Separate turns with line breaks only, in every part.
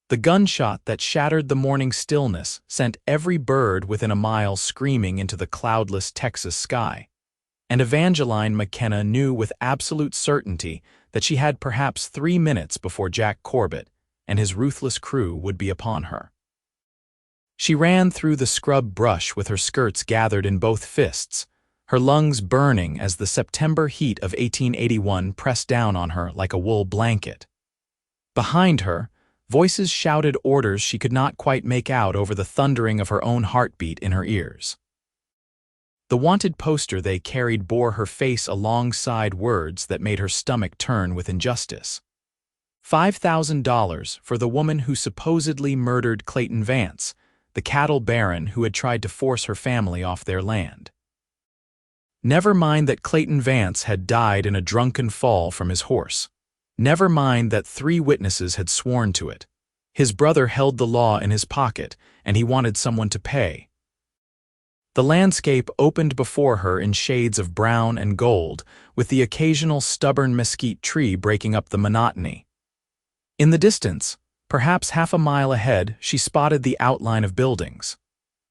The gunshot that shattered the morning stillness sent every bird within a mile screaming into the cloudless Texas sky. And Evangeline McKenna knew with absolute certainty that she had perhaps 3 minutes before Jack Corbett and his ruthless crew would be upon her. She ran through the scrub brush with her skirts gathered in both fists, her lungs burning as the September heat of 1881 pressed down on her like a wool blanket. Behind her, voices shouted orders she could not quite make out over the thundering of her own heartbeat in her ears. The wanted poster they carried bore her face alongside words that made her stomach turn with injustice. $5,000 for the woman who supposedly murdered Clayton Vance, the cattle baron who had tried to force her family off their land. Never mind that Clayton Vance had died in a drunken fall from his horse. Never mind that 3 witnesses had sworn to it. His brother held the law in his pocket, and he wanted someone to pay. The landscape opened before her in shades of brown and gold, with the occasional stubborn mesquite tree breaking up the monotony. In the distance, perhaps half a mile ahead, she spotted the outline of buildings.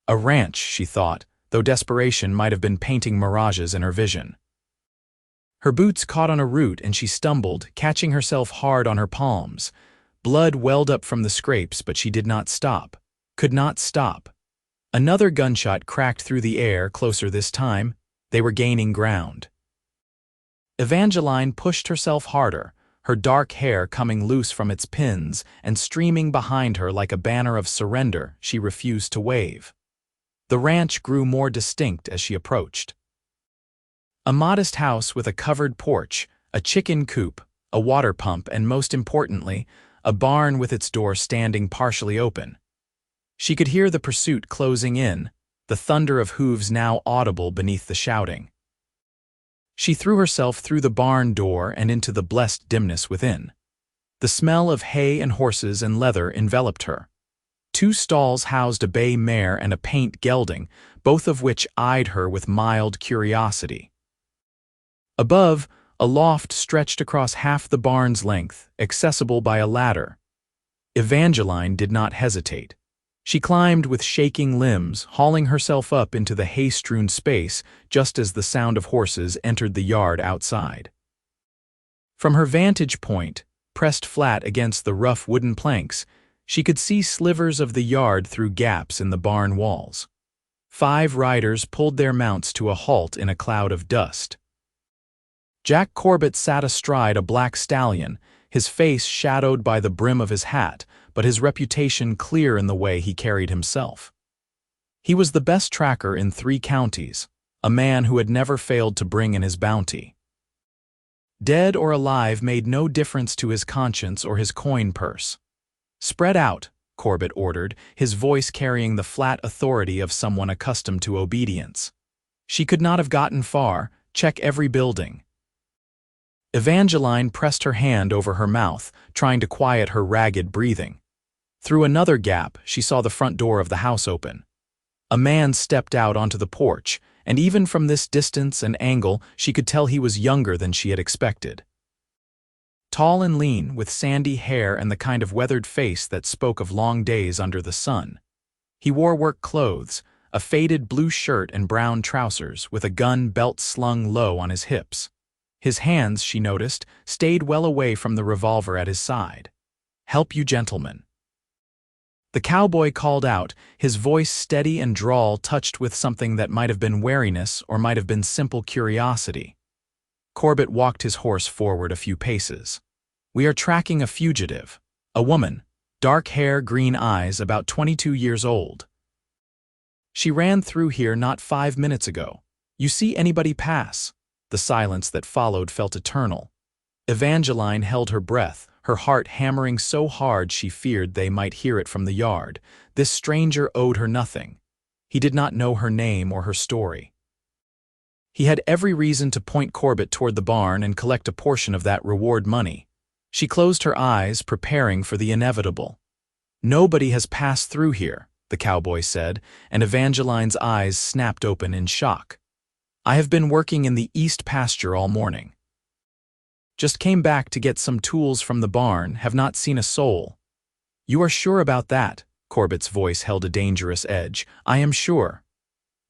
A ranch, she thought, though desperation might have been painting mirages in her vision. Her boots caught on a root and she stumbled, catching herself hard on her palms. Blood welled up from the scrapes, but she did not stop. Could not stop. Another gunshot cracked through the air, closer this time. They were gaining ground. Evangeline pushed herself harder, her dark hair coming loose from its pins and streaming behind her like a banner of surrender she refused to wave. The ranch grew more distinct as she approached. A modest house with a covered porch, a chicken coop, a water pump, and most importantly, a barn with its door standing partially open. She could hear the pursuit closing in, the thunder of hooves now audible beneath the shouting. She threw herself through the barn door and into the blessed dimness within. The smell of hay and horses and leather enveloped her. 2 stalls housed a bay mare and a paint gelding, both of which eyed her with mild curiosity. Above, a loft stretched across half the barn's length, accessible by a ladder. Evangeline did not hesitate. She climbed with shaking limbs, hauling herself up into the hay-strewn space just as the sound of horses entered the yard outside. From her vantage point, pressed flat against the rough wooden planks, she could see slivers of the yard through gaps in the barn walls. 5 riders pulled their mounts to a halt in a cloud of dust. Jack Corbett sat astride a black stallion, his face shadowed by the brim of his hat, but his reputation clear in the way he carried himself. He was the best tracker in 3 counties, a man who had never failed to bring in his bounty. Dead or alive made no difference to his conscience or his coin purse. "Spread out," Corbett ordered, his voice carrying the flat authority of someone accustomed to obedience. She could not have gotten far. "Check every building." Evangeline pressed her hand over her mouth, trying to quiet her ragged breathing. Through another gap, she saw the front door of the house open. A man stepped out onto the porch, and even from this distance and angle, she could tell he was younger than she had expected. Tall and lean, with sandy hair and the kind of weathered face that spoke of long days under the sun. He wore work clothes, a faded blue shirt and brown trousers, with a gun belt slung low on his hips. His hands, she noticed, stayed well away from the revolver at his side. "Help you, gentlemen." The cowboy called out, his voice steady and drawl touched with something that might have been wariness or might have been simple curiosity. Corbett walked his horse forward a few paces. "We are tracking a fugitive, a woman, dark hair, green eyes, about 22 years old. She ran through here not 5 minutes ago. You see anybody pass?" The silence that followed felt eternal. Evangeline held her breath, her heart hammering so hard she feared they might hear it from the yard. This stranger owed her nothing. He did not know her name or her story. He had every reason to point Corbett toward the barn and collect a portion of that reward money. She closed her eyes, preparing for the inevitable. "Nobody has passed through here," the cowboy said, and Evangeline's eyes snapped open in shock. "I have been working in the east pasture all morning. Just came back to get some tools from the barn, have not seen a soul." You are sure about that? Corbett's voice held a dangerous edge. I am sure.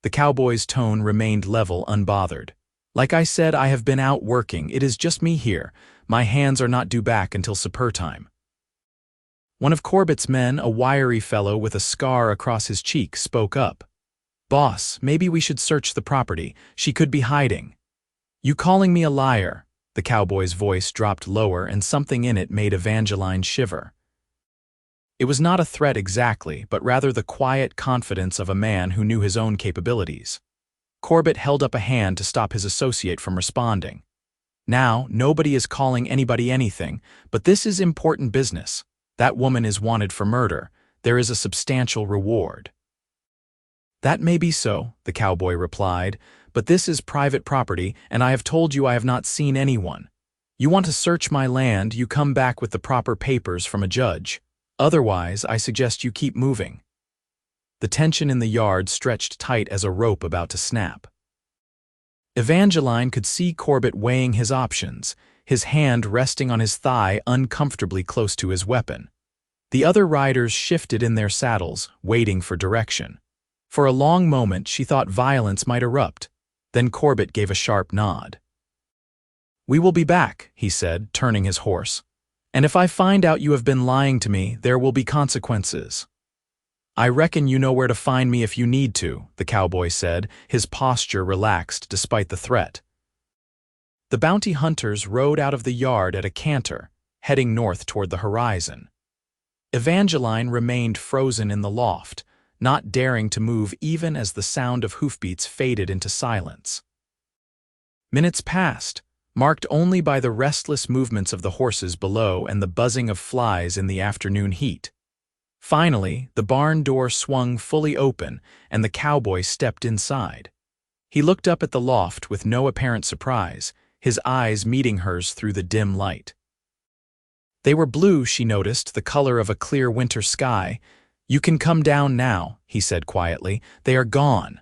The cowboy's tone remained level, unbothered. Like I said, I have been out working. It is just me here. My hands are not due back until supper time. One of Corbett's men, a wiry fellow with a scar across his cheek, spoke up. Boss, maybe we should search the property. She could be hiding. You calling me a liar? The cowboy's voice dropped lower, and something in it made Evangeline shiver. It was not a threat exactly, but rather the quiet confidence of a man who knew his own capabilities. Corbett held up a hand to stop his associate from responding. Now, nobody is calling anybody anything, but this is important business. That woman is wanted for murder. There is a substantial reward. That may be so, the cowboy replied, but this is private property, and I have told you I have not seen anyone. You want to search my land, you come back with the proper papers from a judge. Otherwise, I suggest you keep moving. The tension in the yard stretched tight as a rope about to snap. Evangeline could see Corbett weighing his options, his hand resting on his thigh uncomfortably close to his weapon. The other riders shifted in their saddles, waiting for direction. For a long moment she thought violence might erupt. Then Corbett gave a sharp nod. We will be back, he said, turning his horse. And if I find out you have been lying to me, there will be consequences. I reckon you know where to find me if you need to, the cowboy said, his posture relaxed despite the threat. The bounty hunters rode out of the yard at a canter, heading north toward the horizon. Evangeline remained frozen in the loft, not daring to move even as the sound of hoofbeats faded into silence. Minutes passed, marked only by the restless movements of the horses below and the buzzing of flies in the afternoon heat. Finally, the barn door swung fully open, and the cowboy stepped inside. He looked up at the loft with no apparent surprise, his eyes meeting hers through the dim light. They were blue, she noticed, the color of a clear winter sky. You can come down now, he said quietly. They are gone.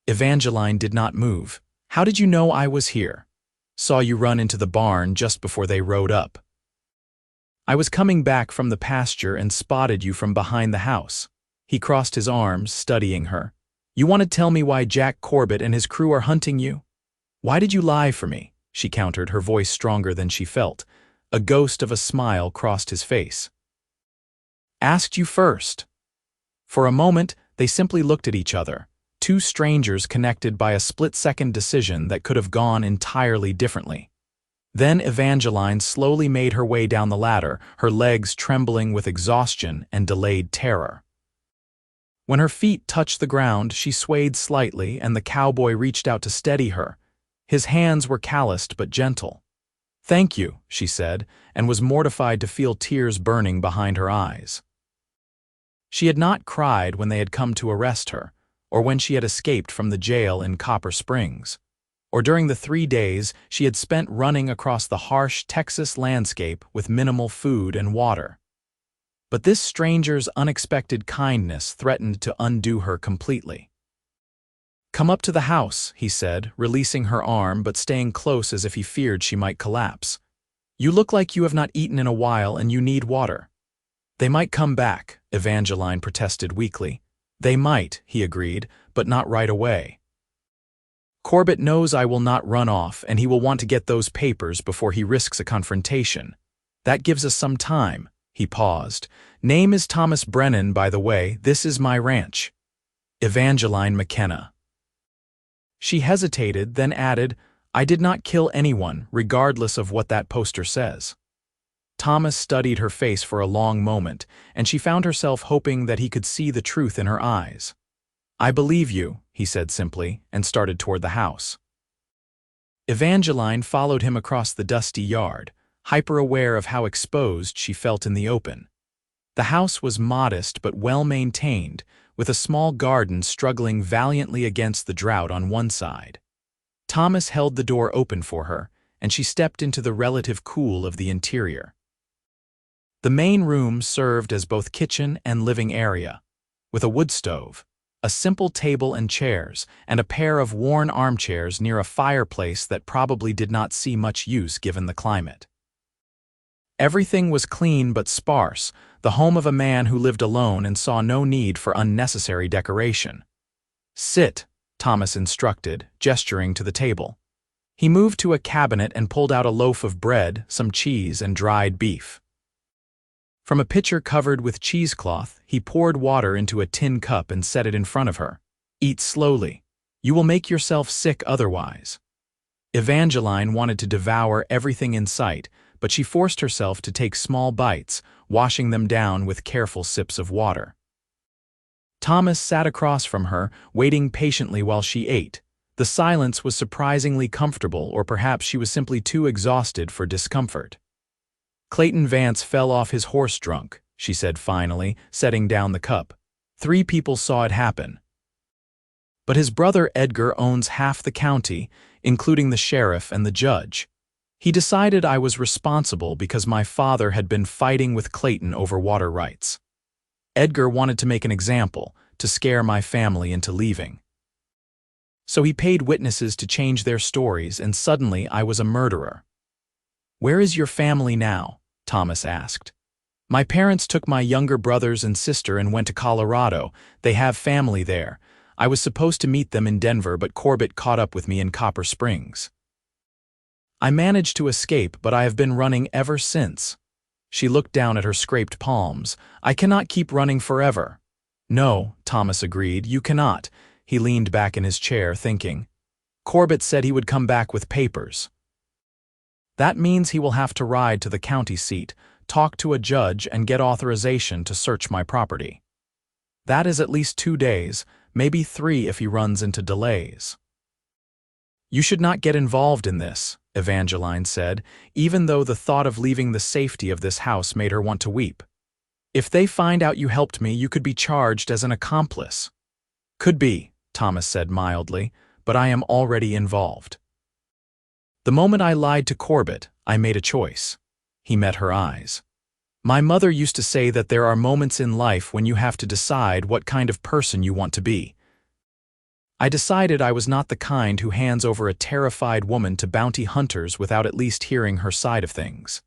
Evangeline did not move. How did you know I was here? Saw you run into the barn just before they rode up. I was coming back from the pasture and spotted you from behind the house. He crossed his arms, studying her. You want to tell me why Jack Corbett and his crew are hunting you? Why did you lie for me? She countered, her voice stronger than she felt. A ghost of a smile crossed his face. Asked you first. For a moment, they simply looked at each other, two strangers connected by a split-second decision that could have gone entirely differently. Then Evangeline slowly made her way down the ladder, her legs trembling with exhaustion and delayed terror. When her feet touched the ground, she swayed slightly, and the cowboy reached out to steady her. His hands were calloused but gentle. Thank you, she said, and was mortified to feel tears burning behind her eyes. She had not cried when they had come to arrest her, or when she had escaped from the jail in Copper Springs, or during the 3 days she had spent running across the harsh Texas landscape with minimal food and water. But this stranger's unexpected kindness threatened to undo her completely. Come up to the house, he said, releasing her arm but staying close as if he feared she might collapse. You look like you have not eaten in a while and you need water. They might come back, Evangeline protested weakly. They might, he agreed, but not right away. Corbett knows I will not run off, and he will want to get those papers before he risks a confrontation. That gives us some time. He paused. Name is Thomas Brennan, by the way. This is my ranch. Evangeline McKenna. She hesitated, then added, I did not kill anyone, regardless of what that poster says. Thomas studied her face for a long moment, and she found herself hoping that he could see the truth in her eyes. I believe you, he said simply, and started toward the house. Evangeline followed him across the dusty yard, hyper-aware of how exposed she felt in the open. The house was modest but well-maintained, with a small garden struggling valiantly against the drought on one side. Thomas held the door open for her, and she stepped into the relative cool of the interior. The main room served as both kitchen and living area, with a wood stove, a simple table and chairs, and a pair of worn armchairs near a fireplace that probably did not see much use given the climate. Everything was clean but sparse, the home of a man who lived alone and saw no need for unnecessary decoration. "Sit," Thomas instructed, gesturing to the table. He moved to a cabinet and pulled out a loaf of bread, some cheese, and dried beef. From a pitcher covered with cheesecloth, he poured water into a tin cup and set it in front of her. "Eat slowly. You will make yourself sick otherwise." Evangeline wanted to devour everything in sight, but she forced herself to take small bites, washing them down with careful sips of water. Thomas sat across from her, waiting patiently while she ate. The silence was surprisingly comfortable, or perhaps she was simply too exhausted for discomfort. "Clayton Vance fell off his horse drunk," she said finally, setting down the cup. "3 people saw it happen. But his brother Edgar owns half the county, including the sheriff and the judge. He decided I was responsible because my father had been fighting with Clayton over water rights. Edgar wanted to make an example, to scare my family into leaving. So he paid witnesses to change their stories, and suddenly I was a murderer." "Where is your family now?" Thomas asked. "My parents took my younger brothers and sister and went to Colorado. They have family there. I was supposed to meet them in Denver, but Corbett caught up with me in Copper Springs. I managed to escape, but I have been running ever since." She looked down at her scraped palms. "I cannot keep running forever." "No," Thomas agreed, "you cannot." He leaned back in his chair, thinking. "Corbett said he would come back with papers. That means he will have to ride to the county seat, talk to a judge, and get authorization to search my property. That is at least 2 days, maybe 3 if he runs into delays." "You should not get involved in this," Evangeline said, even though the thought of leaving the safety of this house made her want to weep. "If they find out you helped me, you could be charged as an accomplice." "Could be," Thomas said mildly, "but I am already involved. The moment I lied to Corbett, I made a choice." He met her eyes. "My mother used to say that there are moments in life when you have to decide what kind of person you want to be. I decided I was not the kind who hands over a terrified woman to bounty hunters without at least hearing her side of things.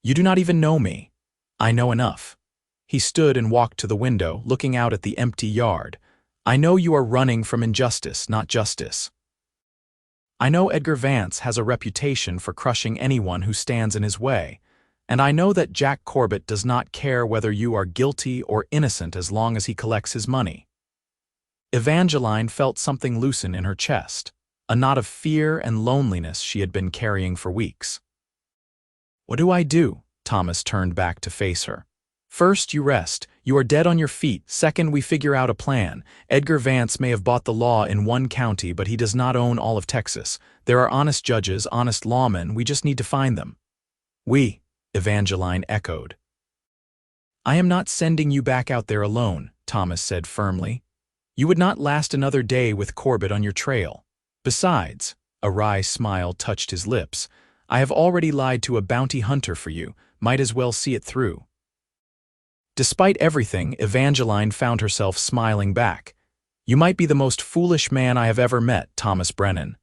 You do not even know me. I know enough." He stood and walked to the window, looking out at the empty yard. "I know you are running from injustice, not justice. I know Edgar Vance has a reputation for crushing anyone who stands in his way, and I know that Jack Corbett does not care whether you are guilty or innocent as long as he collects his money." Evangeline felt something loosen in her chest, a knot of fear and loneliness she had been carrying for weeks. "What do I do?" Thomas turned back to face her. "First, you rest. You are dead on your feet. Second, we figure out a plan. Edgar Vance may have bought the law in one county, but he does not own all of Texas. There are honest judges, honest lawmen. We just need to find them." "We," Evangeline echoed. "I am not sending you back out there alone," Thomas said firmly. "You would not last another day with Corbett on your trail. Besides," a wry smile touched his lips, "I have already lied to a bounty hunter for you. Might as well see it through." Despite everything, Evangeline found herself smiling back. "You might be the most foolish man I have ever met, Thomas Brennan."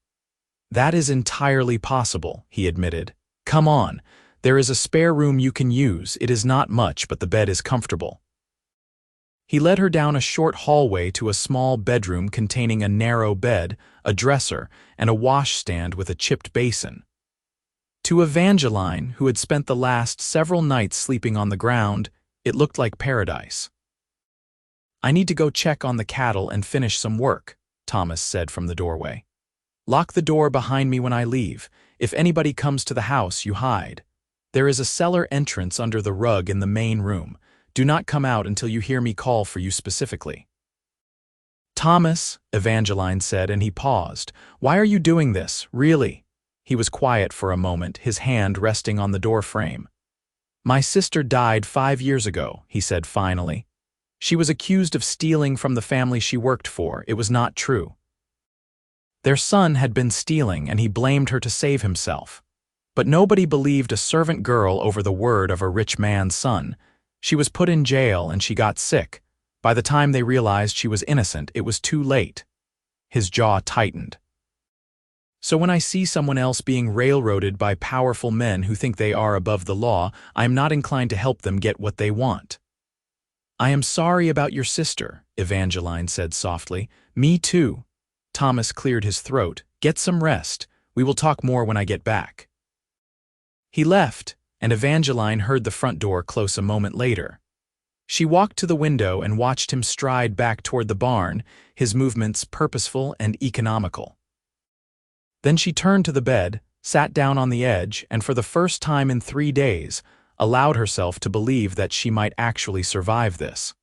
"That is entirely possible," he admitted. "Come on. There is a spare room you can use. It is not much, but the bed is comfortable." He led her down a short hallway to a small bedroom containing a narrow bed, a dresser, and a washstand with a chipped basin. To Evangeline, who had spent the last several nights sleeping on the ground, it looked like paradise. "I need to go check on the cattle and finish some work," Thomas said from the doorway. "Lock the door behind me when I leave. If anybody comes to the house, you hide. There is a cellar entrance under the rug in the main room. Do not come out until you hear me call for you specifically." "Thomas," Evangeline said, and he paused. "Why are you doing this, really?" He was quiet for a moment, his hand resting on the doorframe. "My sister died 5 years ago," he said finally. "She was accused of stealing from the family she worked for. It was not true. Their son had been stealing, and he blamed her to save himself. But nobody believed a servant girl over the word of a rich man's son. She was put in jail and she got sick. By the time they realized she was innocent, it was too late." His jaw tightened. So when I see someone else being railroaded by powerful men who think they are above the law, I am not inclined to help them get what they want. I am sorry about your sister, Evangeline said softly. Me too. Thomas cleared his throat. Get some rest. We will talk more when I get back. He left, and Evangeline heard the front door close a moment later. She walked to the window and watched him stride back toward the barn, his movements purposeful and economical. Then she turned to the bed, sat down on the edge, and for the first time in 3 days, allowed herself to believe that she might actually survive this.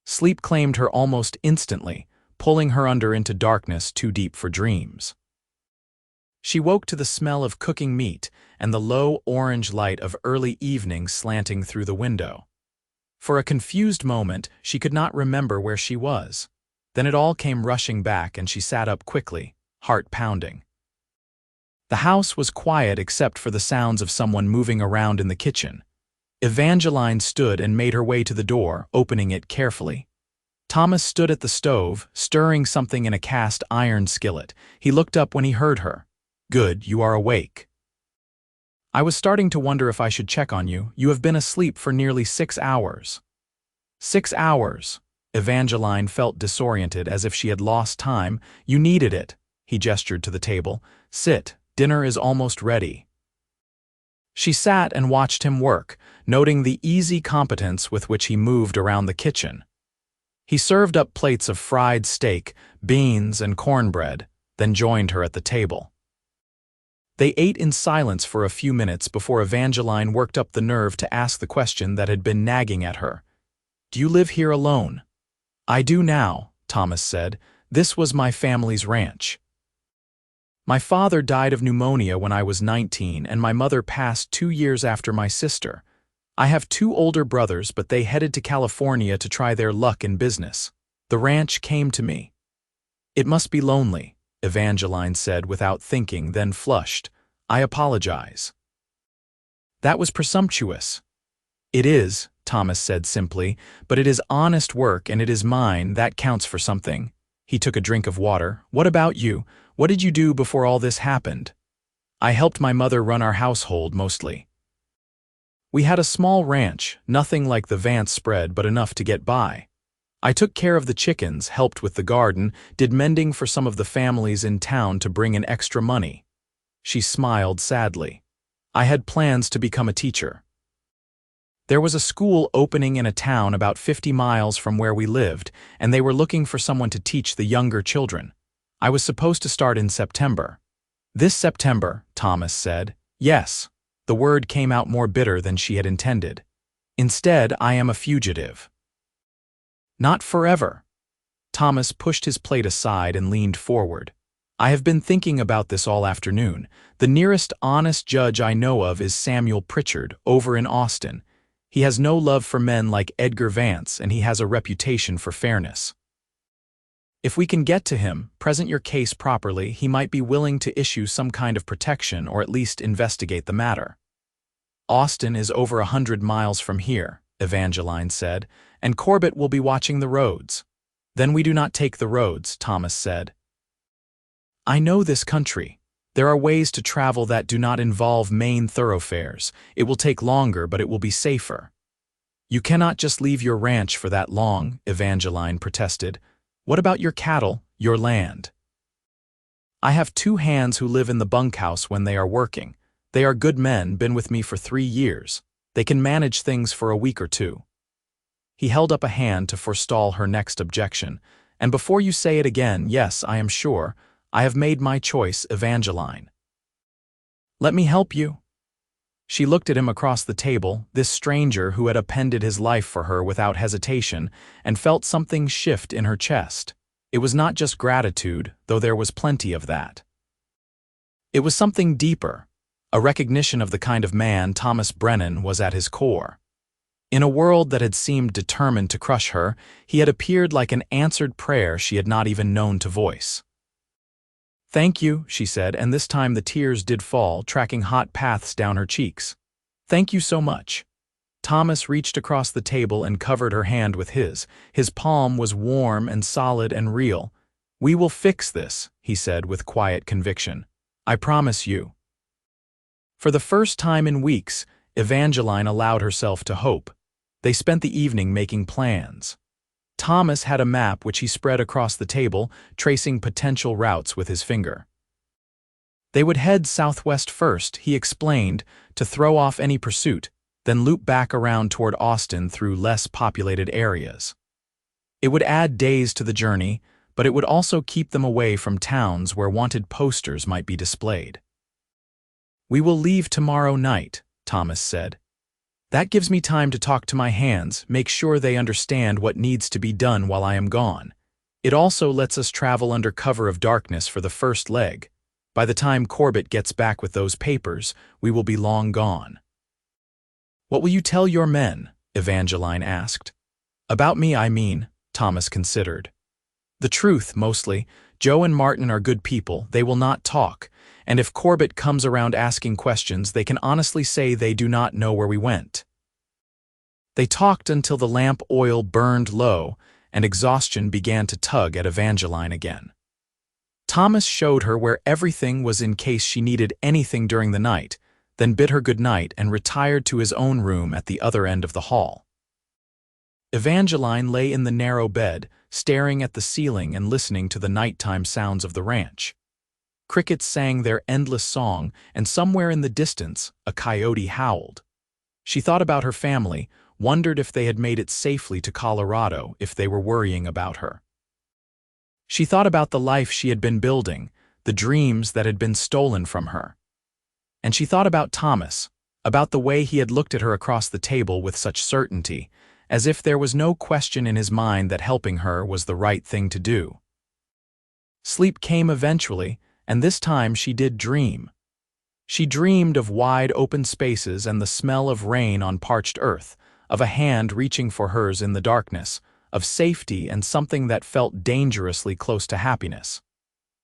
Sleep claimed her almost instantly, pulling her under into darkness too deep for dreams. She woke to the smell of cooking meat and the low orange light of early evening slanting through the window. For a confused moment, she could not remember where she was. Then it all came rushing back and she sat up quickly, heart pounding. The house was quiet except for the sounds of someone moving around in the kitchen. Evangeline stood and made her way to the door, opening it carefully. Thomas stood at the stove, stirring something in a cast iron skillet. He looked up when he heard her. Good, you are awake. I was starting to wonder if I should check on you. You have been asleep for nearly 6 hours. 6 hours. Evangeline felt disoriented, as if she had lost time. You needed it. He gestured to the table. Sit, dinner is almost ready. She sat and watched him work, noting the easy competence with which he moved around the kitchen. He served up plates of fried steak, beans, and cornbread, then joined her at the table. They ate in silence for a few minutes before Evangeline worked up the nerve to ask the question that had been nagging at her. Do you live here alone? I do now, Thomas said. This was my family's ranch. My father died of pneumonia when I was 19, and my mother passed 2 years after my sister. I have 2 older brothers, but they headed to California to try their luck in business. The ranch came to me. It must be lonely, Evangeline said without thinking, then flushed. I apologize. That was presumptuous. It is, Thomas said simply, but it is honest work and it is mine. That counts for something. He took a drink of water. What about you? What did you do before all this happened? I helped my mother run our household mostly. We had a small ranch, nothing like the Vance spread, but enough to get by. I took care of the chickens, helped with the garden, did mending for some of the families in town to bring in extra money. She smiled sadly. I had plans to become a teacher. There was a school opening in a town about 50 miles from where we lived, and they were looking for someone to teach the younger children. I was supposed to start in September. This September, Thomas said. Yes. The word came out more bitter than she had intended. Instead, I am a fugitive. Not forever. Thomas pushed his plate aside and leaned forward. I have been thinking about this all afternoon. The nearest honest judge I know of is Samuel Pritchard, over in Austin. He has no love for men like Edgar Vance, and he has a reputation for fairness. If we can get to him, present your case properly, he might be willing to issue some kind of protection or at least investigate the matter. Austin is over 100 miles from here, Evangeline said, and Corbett will be watching the roads. Then we do not take the roads, Thomas said. I know this country. There are ways to travel that do not involve main thoroughfares. It will take longer, but it will be safer. You cannot just leave your ranch for that long, Evangeline protested. What about your cattle, your land? I have 2 hands who live in the bunkhouse when they are working. They are good men, been with me for 3 years. They can manage things for a week or 2. He held up a hand to forestall her next objection. And before you say it again, yes, I am sure, I have made my choice, Evangeline. Let me help you. She looked at him across the table, this stranger who had appended his life for her without hesitation, and felt something shift in her chest. It was not just gratitude, though there was plenty of that. It was something deeper, a recognition of the kind of man Thomas Brennan was at his core. In a world that had seemed determined to crush her, he had appeared like an answered prayer she had not even known to voice. Thank you, she said, and this time the tears did fall, tracking hot paths down her cheeks. Thank you so much. Thomas reached across the table and covered her hand with his. His palm was warm and solid and real. We will fix this, he said with quiet conviction. I promise you." For the first time in weeks, Evangeline allowed herself to hope. They spent the evening making plans. Thomas had a map which he spread across the table, tracing potential routes with his finger. They would head southwest first, he explained, to throw off any pursuit, then loop back around toward Austin through less populated areas. It would add days to the journey, but it would also keep them away from towns where wanted posters might be displayed. "We will leave tomorrow night," Thomas said. "That gives me time to talk to my hands, make sure they understand what needs to be done while I am gone. It also lets us travel under cover of darkness for the first leg. By the time Corbett gets back with those papers, we will be long gone." "What will you tell your men?" Evangeline asked. "About me, I mean," Thomas considered. "The truth, mostly. Joe and Martin are good people, they will not talk, and if Corbett comes around asking questions, they can honestly say they do not know where we went." They talked until the lamp oil burned low, and exhaustion began to tug at Evangeline again. Thomas showed her where everything was in case she needed anything during the night, then bid her good night and retired to his own room at the other end of the hall. Evangeline lay in the narrow bed, staring at the ceiling and listening to the nighttime sounds of the ranch. Crickets sang their endless song, and somewhere in the distance, a coyote howled. She thought about her family, wondered if they had made it safely to Colorado, if they were worrying about her. She thought about the life she had been building, the dreams that had been stolen from her. And she thought about Thomas, about the way he had looked at her across the table with such certainty, as if there was no question in his mind that helping her was the right thing to do. Sleep came eventually, and this time she did dream. She dreamed of wide open spaces and the smell of rain on parched earth, of a hand reaching for hers in the darkness, of safety and something that felt dangerously close to happiness.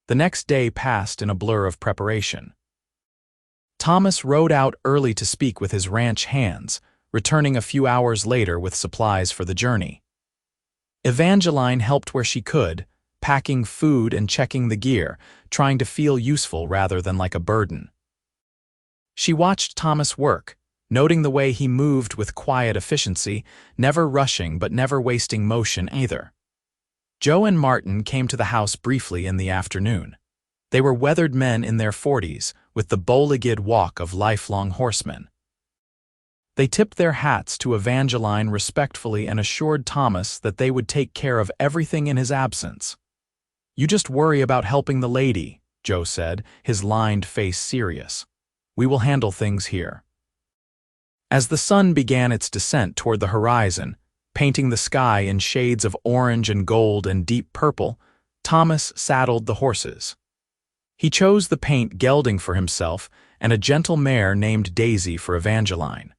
The next day passed in a blur of preparation. Thomas rode out early to speak with his ranch hands, returning a few hours later with supplies for the journey. Evangeline helped where she could, packing food and checking the gear, trying to feel useful rather than like a burden. She watched Thomas work, noting the way he moved with quiet efficiency, never rushing but never wasting motion either. Joe and Martin came to the house briefly in the afternoon. They were weathered men in their 40s, with the bow-legged walk of lifelong horsemen. They tipped their hats to Evangeline respectfully and assured Thomas that they would take care of everything in his absence. "You just worry about helping the lady," Joe said, his lined face serious. "We will handle things here." As the sun began its descent toward the horizon, painting the sky in shades of orange and gold and deep purple, Thomas saddled the horses. He chose the paint gelding for himself and a gentle mare named Daisy for Evangeline.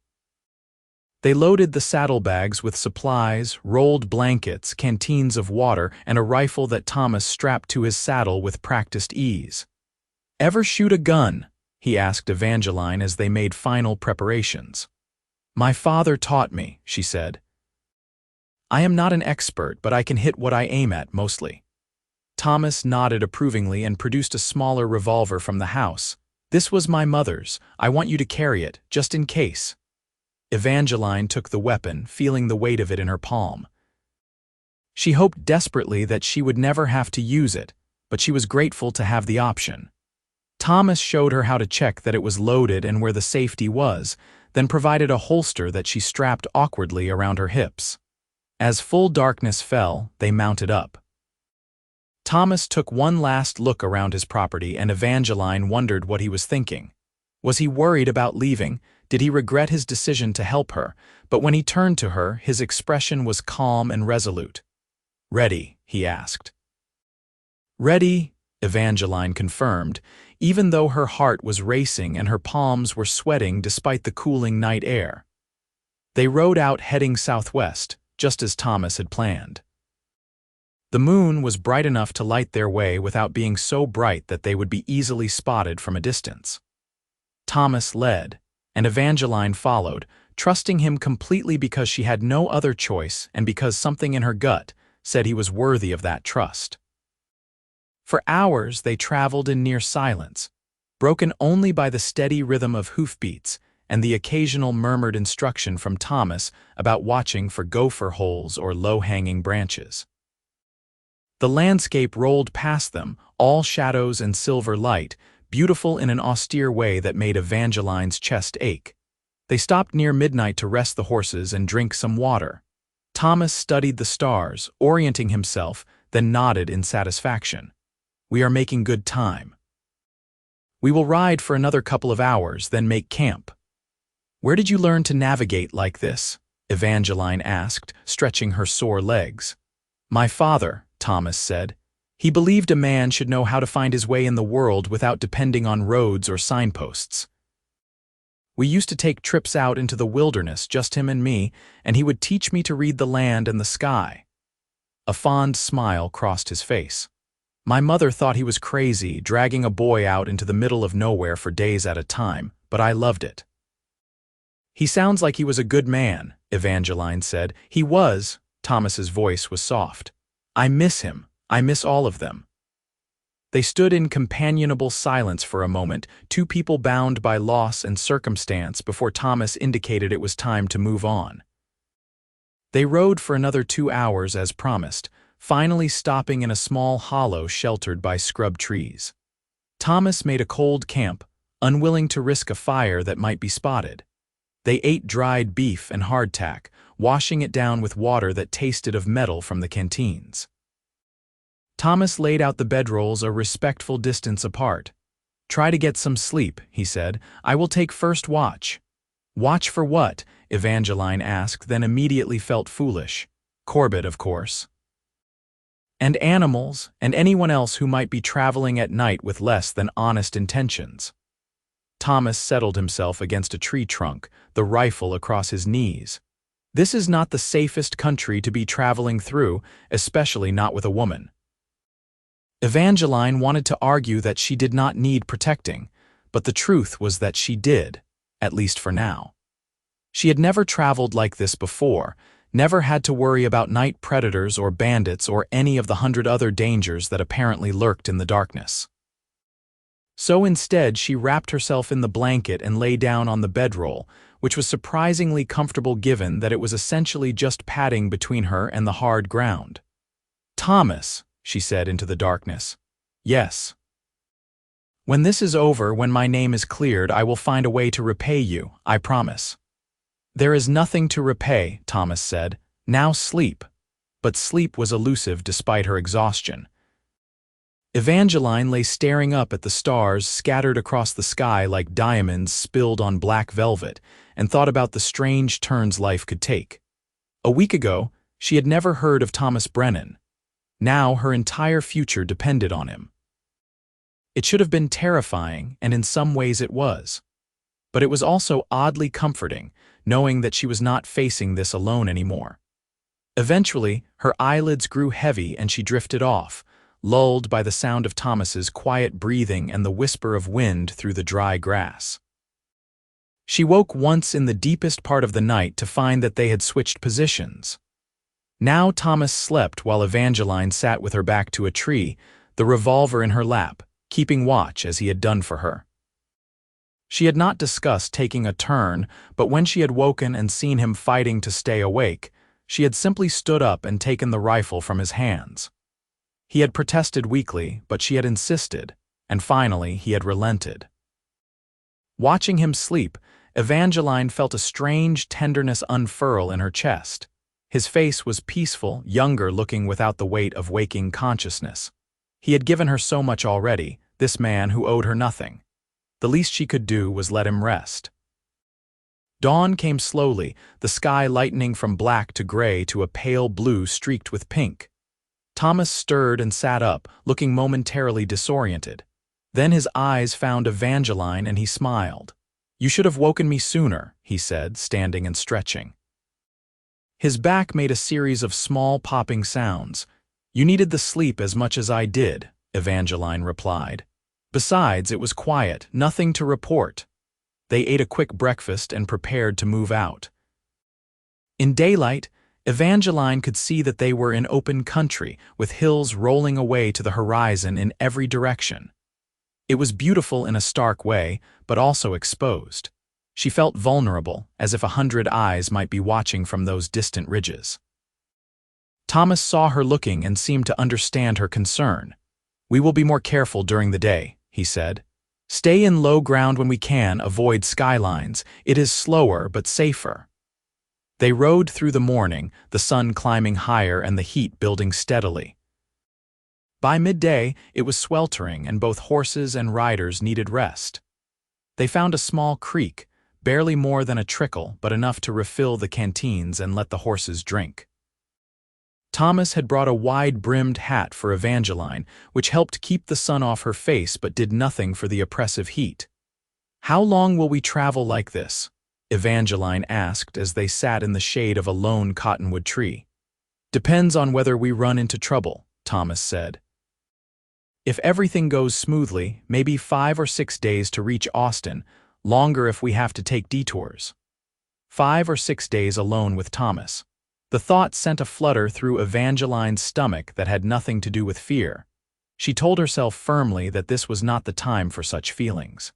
They loaded the saddlebags with supplies, rolled blankets, canteens of water, and a rifle that Thomas strapped to his saddle with practiced ease. "Ever shoot a gun?" he asked Evangeline as they made final preparations. "My father taught me," she said. "I am not an expert, but I can hit what I aim at mostly." Thomas nodded approvingly and produced a smaller revolver from the house. "This was my mother's. I want you to carry it, just in case." Evangeline took the weapon, feeling the weight of it in her palm. She hoped desperately that she would never have to use it, but she was grateful to have the option. Thomas showed her how to check that it was loaded and where the safety was, then provided a holster that she strapped awkwardly around her hips. As full darkness fell, they mounted up. Thomas took one last look around his property, and Evangeline wondered what he was thinking. Was he worried about leaving? Did he regret his decision to help her? But when he turned to her, his expression was calm and resolute. "Ready?" he asked. "Ready," Evangeline confirmed, even though her heart was racing and her palms were sweating despite the cooling night air. They rode out heading southwest, just as Thomas had planned. The moon was bright enough to light their way without being so bright that they would be easily spotted from a distance. Thomas led, and Evangeline followed, trusting him completely because she had no other choice and because something in her gut said he was worthy of that trust. For hours they traveled in near silence. broken only by the steady rhythm of hoofbeats and the occasional murmured instruction from Thomas about watching for gopher holes or low-hanging branches. The landscape rolled past them, all shadows and silver light, beautiful in an austere way that made Evangeline's chest ache. They stopped near midnight to rest the horses and drink some water. Thomas studied the stars, orienting himself, then nodded in satisfaction. "We are making good time. We will ride for another couple of hours, then make camp." "Where did you learn to navigate like this?" Evangeline asked, stretching her sore legs. "My father," Thomas said. "He believed a man should know how to find his way in the world without depending on roads or signposts. We used to take trips out into the wilderness, just him and me, and he would teach me to read the land and the sky." A fond smile crossed his face. "My mother thought he was crazy, dragging a boy out into the middle of nowhere for days at a time, but I loved it." "He sounds like he was a good man," Evangeline said. "He was." Thomas's voice was soft. "I miss him. I miss all of them." They stood in companionable silence for a moment, two people bound by loss and circumstance, before Thomas indicated it was time to move on. They rode for another 2 hours as promised, finally stopping in a small hollow sheltered by scrub trees. Thomas made a cold camp, unwilling to risk a fire that might be spotted. They ate dried beef and hardtack, washing it down with water that tasted of metal from the canteens. Thomas laid out the bedrolls a respectful distance apart. "Try to get some sleep," he said. "I will take first watch." "Watch for what?" Evangeline asked, then immediately felt foolish. "Corbett, of course. And animals, and anyone else who might be traveling at night with less than honest intentions." Thomas settled himself against a tree trunk, the rifle across his knees. "This is not the safest country to be traveling through, especially not with a woman." Evangeline wanted to argue that she did not need protecting, but the truth was that she did, at least for now. She had never traveled like this before, never had to worry about night predators or bandits or any of the 100 other dangers that apparently lurked in the darkness. So instead, she wrapped herself in the blanket and lay down on the bedroll, which was surprisingly comfortable given that it was essentially just padding between her and the hard ground. "Thomas," she said into the darkness. "Yes. When this is over, when my name is cleared, I will find a way to repay you, I promise." "There is nothing to repay," Thomas said. "Now sleep." But sleep was elusive despite her exhaustion. Evangeline lay staring up at the stars scattered across the sky like diamonds spilled on black velvet, and thought about the strange turns life could take. A week ago, she had never heard of Thomas Brennan. Now her entire future depended on him. It should have been terrifying, and in some ways it was. But it was also oddly comforting, knowing that she was not facing this alone anymore. Eventually, her eyelids grew heavy and she drifted off, lulled by the sound of Thomas's quiet breathing and the whisper of wind through the dry grass. She woke once in the deepest part of the night to find that they had switched positions. Now Thomas slept while Evangeline sat with her back to a tree, the revolver in her lap, keeping watch as he had done for her. She had not discussed taking a turn, but when she had woken and seen him fighting to stay awake, she had simply stood up and taken the rifle from his hands. He had protested weakly, but she had insisted, and finally he had relented. Watching him sleep, Evangeline felt a strange tenderness unfurl in her chest. His face was peaceful, younger-looking without the weight of waking consciousness. He had given her so much already, this man who owed her nothing. The least she could do was let him rest. Dawn came slowly, the sky lightening from black to gray to a pale blue streaked with pink. Thomas stirred and sat up, looking momentarily disoriented. Then his eyes found Evangeline and he smiled. "You should have woken me sooner," he said, standing and stretching. His back made a series of small popping sounds. "You needed the sleep as much as I did," Evangeline replied. "Besides, it was quiet, nothing to report." They ate a quick breakfast and prepared to move out. In daylight, Evangeline could see that they were in open country, with hills rolling away to the horizon in every direction. It was beautiful in a stark way, but also exposed. She felt vulnerable, as if 100 eyes might be watching from those distant ridges. Thomas saw her looking and seemed to understand her concern. "We will be more careful during the day," he said. "Stay in low ground when we can, avoid skylines. It is slower but safer." They rode through the morning, the sun climbing higher and the heat building steadily. By midday, it was sweltering and both horses and riders needed rest. They found a small creek, barely more than a trickle, but enough to refill the canteens and let the horses drink. Thomas had brought a wide-brimmed hat for Evangeline, which helped keep the sun off her face but did nothing for the oppressive heat. "How long will we travel like this?" Evangeline asked as they sat in the shade of a lone cottonwood tree. "Depends on whether we run into trouble," Thomas said. "If everything goes smoothly, maybe 5 or 6 days to reach Austin, longer if we have to take detours." 5 or 6 days alone with Thomas. The thought sent a flutter through Evangeline's stomach that had nothing to do with fear. She told herself firmly that this was not the time for such feelings.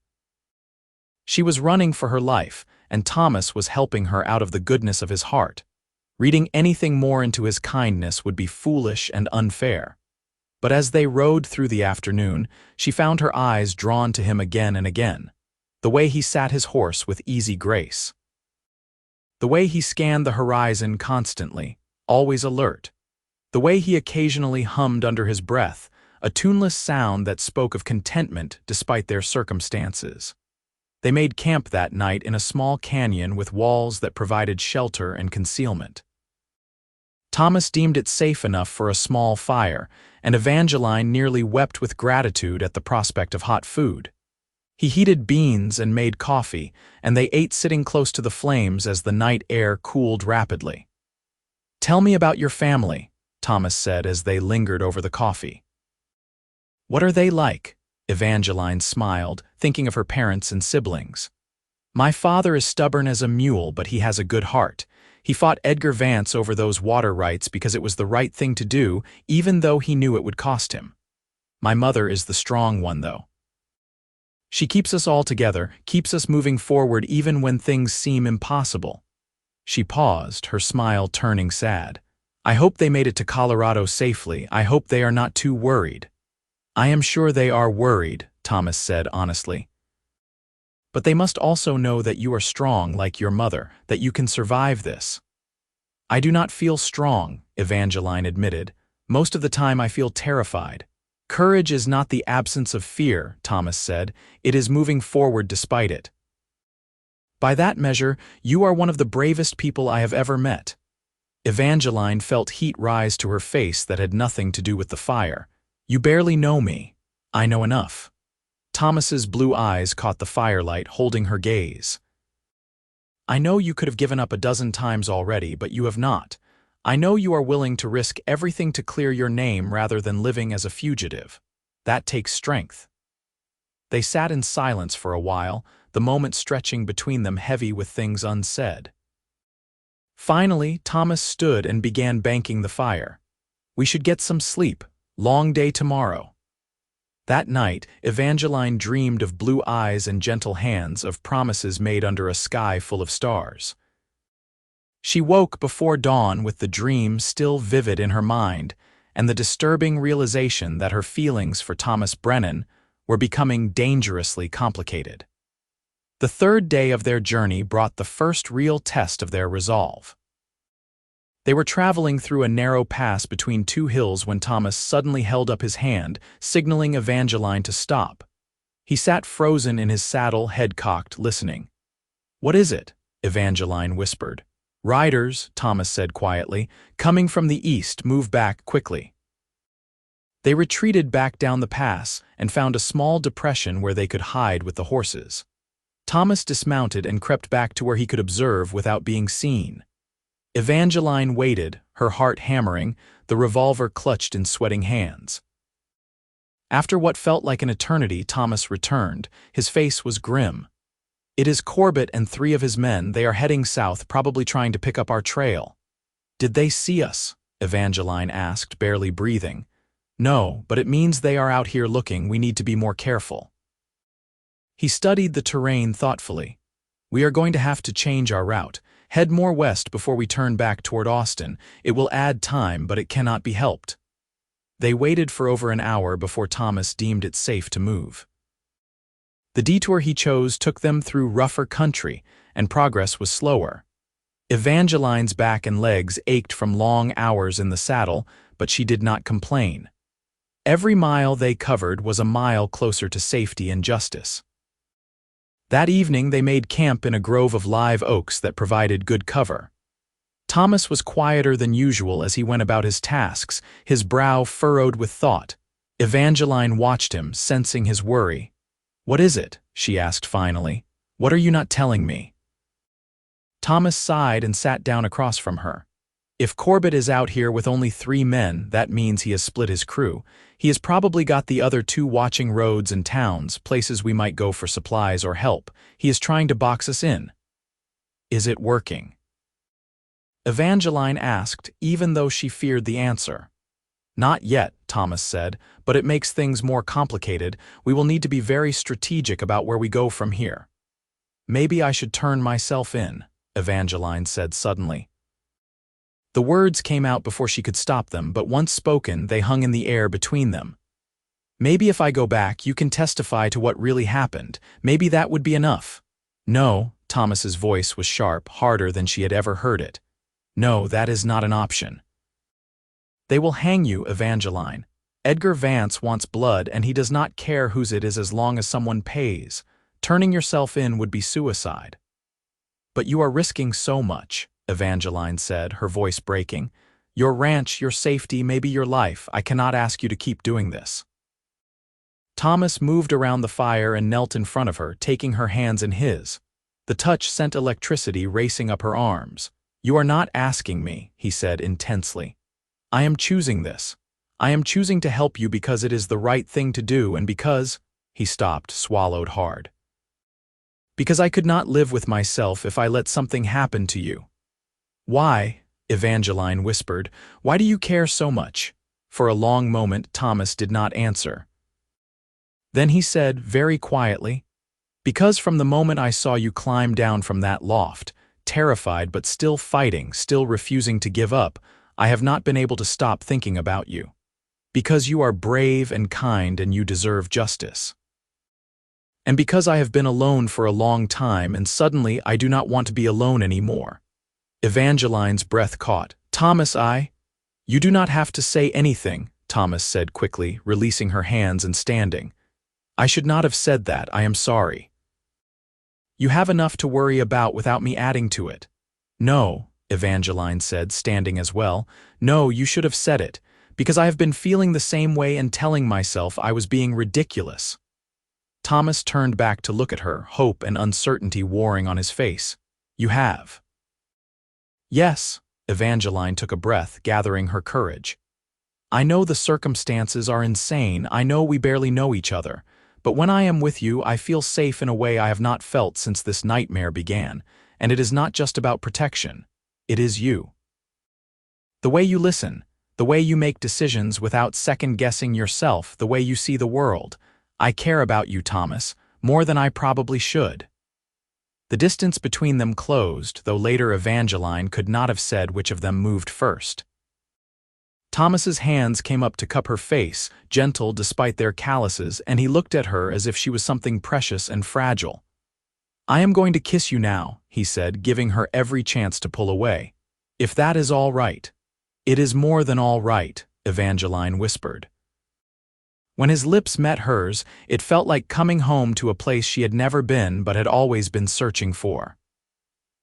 She was running for her life, and Thomas was helping her out of the goodness of his heart. Reading anything more into his kindness would be foolish and unfair. But as they rode through the afternoon, she found her eyes drawn to him again and again, the way he sat his horse with easy grace. The way he scanned the horizon constantly, always alert. The way he occasionally hummed under his breath, a tuneless sound that spoke of contentment despite their circumstances. They made camp that night in a small canyon with walls that provided shelter and concealment. Thomas deemed it safe enough for a small fire, and Evangeline nearly wept with gratitude at the prospect of hot food. He heated beans and made coffee, and they ate sitting close to the flames as the night air cooled rapidly. "Tell me about your family," Thomas said as they lingered over the coffee. "What are they like?" Evangeline smiled, thinking of her parents and siblings. "My father is stubborn as a mule, but he has a good heart. He fought Edgar Vance over those water rights because it was the right thing to do, even though he knew it would cost him. My mother is the strong one, though. She keeps us all together, keeps us moving forward even when things seem impossible." She paused, her smile turning sad. "I hope they made it to Colorado safely. I hope they are not too worried." "I am sure they are worried," Thomas said honestly. "But they must also know that you are strong like your mother, that you can survive this." "I do not feel strong," Evangeline admitted. "Most of the time I feel terrified." "Courage is not the absence of fear," Thomas said. "It is moving forward despite it." "By that measure, you are one of the bravest people I have ever met." Evangeline felt heat rise to her face that had nothing to do with the fire. "You barely know me. I know enough." Thomas's blue eyes caught the firelight, holding her gaze. "I know you could have given up a dozen times already, but you have not. I know you are willing to risk everything to clear your name rather than living as a fugitive. That takes strength." They sat in silence for a while, the moment stretching between them heavy with things unsaid. Finally, Thomas stood and began banking the fire. "We should get some sleep. Long day tomorrow." That night, Evangeline dreamed of blue eyes and gentle hands, of promises made under a sky full of stars. She woke before dawn with the dream still vivid in her mind and the disturbing realization that her feelings for Thomas Brennan were becoming dangerously complicated. The third day of their journey brought the first real test of their resolve. They were traveling through a narrow pass between two hills when Thomas suddenly held up his hand, signaling Evangeline to stop. He sat frozen in his saddle, head cocked, listening. "What is it?" Evangeline whispered. "Riders," Thomas said quietly, "coming from the east, move back quickly." They retreated back down the pass and found a small depression where they could hide with the horses. Thomas dismounted and crept back to where he could observe without being seen. Evangeline waited, her heart hammering, the revolver clutched in sweating hands. After what felt like an eternity, Thomas returned. His face was grim. "It is Corbett and 3 of his men. They are heading south, probably trying to pick up our trail." "Did they see us?" Evangeline asked, barely breathing. "No, but it means they are out here looking. We need to be more careful." He studied the terrain thoughtfully. "We are going to have to change our route. Head more west before we turn back toward Austin. It will add time, but it cannot be helped." They waited for over an hour before Thomas deemed it safe to move. The detour he chose took them through rougher country, and progress was slower. Evangeline's back and legs ached from long hours in the saddle, but she did not complain. Every mile they covered was a mile closer to safety and justice. That evening they made camp in a grove of live oaks that provided good cover. Thomas was quieter than usual as he went about his tasks, his brow furrowed with thought. Evangeline watched him, sensing his worry. "What is it?" she asked finally. "What are you not telling me?" Thomas sighed and sat down across from her. "If Corbett is out here with only 3 men, that means he has split his crew. He has probably got the other 2 watching roads and towns, places we might go for supplies or help. He is trying to box us in." "Is it working?" Evangeline asked, even though she feared the answer. "Not yet," Thomas said, "but it makes things more complicated. We will need to be very strategic about where we go from here." "Maybe I should turn myself in," Evangeline said suddenly. The words came out before she could stop them, but once spoken, they hung in the air between them. "Maybe if I go back, you can testify to what really happened. Maybe that would be enough." "No," Thomas's voice was sharp, harder than she had ever heard it. "No, that is not an option." "They will hang you, Evangeline. Edgar Vance wants blood and he does not care whose it is as long as someone pays. Turning yourself in would be suicide." "But you are risking so much," Evangeline said, her voice breaking. "Your ranch, your safety, maybe your life. I cannot ask you to keep doing this." Thomas moved around the fire and knelt in front of her, taking her hands in his. The touch sent electricity racing up her arms. "You are not asking me," he said intensely. "I am choosing this. I am choosing to help you because it is the right thing to do and because—" He stopped, swallowed hard. "Because I could not live with myself if I let something happen to you." "Why?" Evangeline whispered. "Why do you care so much?" For a long moment Thomas did not answer. Then he said, very quietly, "Because from the moment I saw you climb down from that loft, terrified but still fighting, still refusing to give up, I have not been able to stop thinking about you. Because you are brave and kind and you deserve justice. And because I have been alone for a long time and suddenly I do not want to be alone anymore." Evangeline's breath caught. "Thomas, You do not have to say anything," Thomas said quickly, releasing her hands and standing. "I should not have said that, I am sorry. You have enough to worry about without me adding to it." "No," Evangeline said, standing as well. "No, you should have said it, because I have been feeling the same way and telling myself I was being ridiculous." Thomas turned back to look at her, hope and uncertainty warring on his face. "You have." "Yes," Evangeline took a breath, gathering her courage. "I know the circumstances are insane, I know we barely know each other, but when I am with you I feel safe in a way I have not felt since this nightmare began, and it is not just about protection. It is you. The way you listen, the way you make decisions without second-guessing yourself, the way you see the world. I care about you, Thomas, more than I probably should." The distance between them closed, though later Evangeline could not have said which of them moved first. Thomas's hands came up to cup her face, gentle despite their calluses, and he looked at her as if she was something precious and fragile. "I am going to kiss you now," he said, giving her every chance to pull away. "If that is all right." "It is more than all right," Evangeline whispered. When his lips met hers, it felt like coming home to a place she had never been but had always been searching for.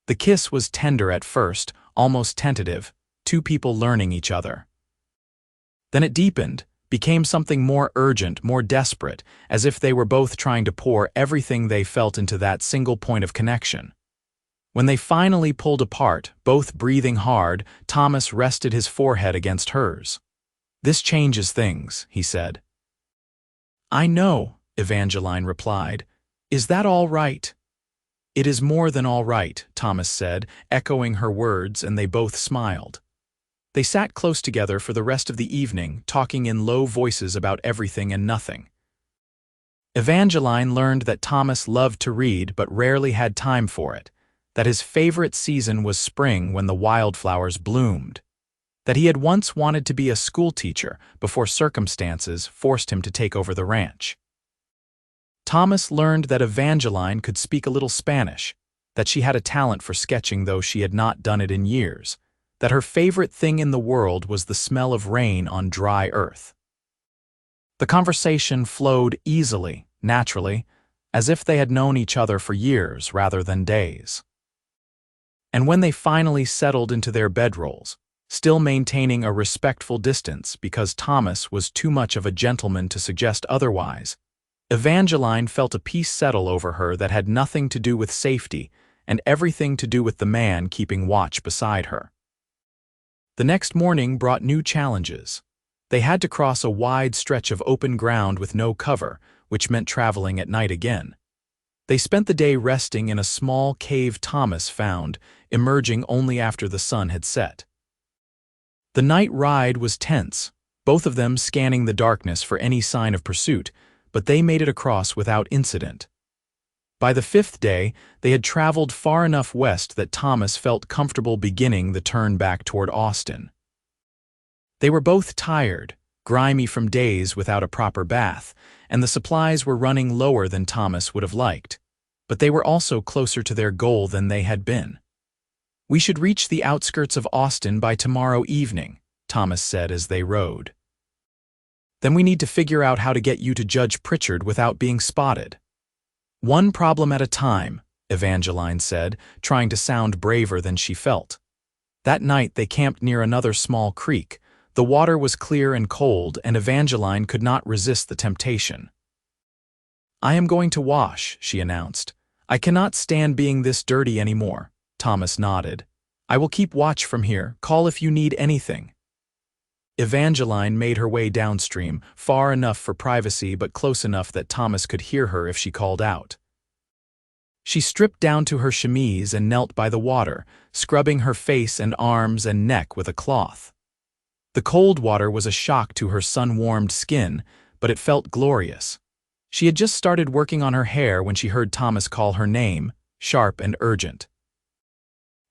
The kiss was tender at first, almost tentative, 2 people learning each other. Then it deepened, became something more urgent, more desperate, as if they were both trying to pour everything they felt into that single point of connection. When they finally pulled apart, both breathing hard, Thomas rested his forehead against hers. "This changes things," he said. "I know," Evangeline replied. "Is that all right?" "It is more than all right," Thomas said, echoing her words, and they both smiled. They sat close together for the rest of the evening, talking in low voices about everything and nothing. Evangeline learned that Thomas loved to read but rarely had time for it, that his favorite season was spring when the wildflowers bloomed, that he had once wanted to be a schoolteacher before circumstances forced him to take over the ranch. Thomas learned that Evangeline could speak a little Spanish, that she had a talent for sketching though she had not done it in years, that her favorite thing in the world was the smell of rain on dry earth. The conversation flowed easily, naturally, as if they had known each other for years rather than days. And when they finally settled into their bedrolls, still maintaining a respectful distance because Thomas was too much of a gentleman to suggest otherwise, Evangeline felt a peace settle over her that had nothing to do with safety and everything to do with the man keeping watch beside her. The next morning brought new challenges. They had to cross a wide stretch of open ground with no cover, which meant traveling at night again. They spent the day resting in a small cave Thomas found, emerging only after the sun had set. The night ride was tense, both of them scanning the darkness for any sign of pursuit, but they made it across without incident. By the fifth day, they had traveled far enough west that Thomas felt comfortable beginning the turn back toward Austin. They were both tired, grimy from days without a proper bath, and the supplies were running lower than Thomas would have liked, but they were also closer to their goal than they had been. "We should reach the outskirts of Austin by tomorrow evening," Thomas said as they rode. "Then we need to figure out how to get you to Judge Pritchard without being spotted." "One problem at a time," Evangeline said, trying to sound braver than she felt. That night they camped near another small creek. The water was clear and cold, and Evangeline could not resist the temptation. "I am going to wash," she announced. "I cannot stand being this dirty anymore." Thomas nodded. "I will keep watch from here. Call if you need anything." Evangeline made her way downstream, far enough for privacy but close enough that Thomas could hear her if she called out. She stripped down to her chemise and knelt by the water, scrubbing her face and arms and neck with a cloth. The cold water was a shock to her sun-warmed skin, but it felt glorious. She had just started working on her hair when she heard Thomas call her name, sharp and urgent.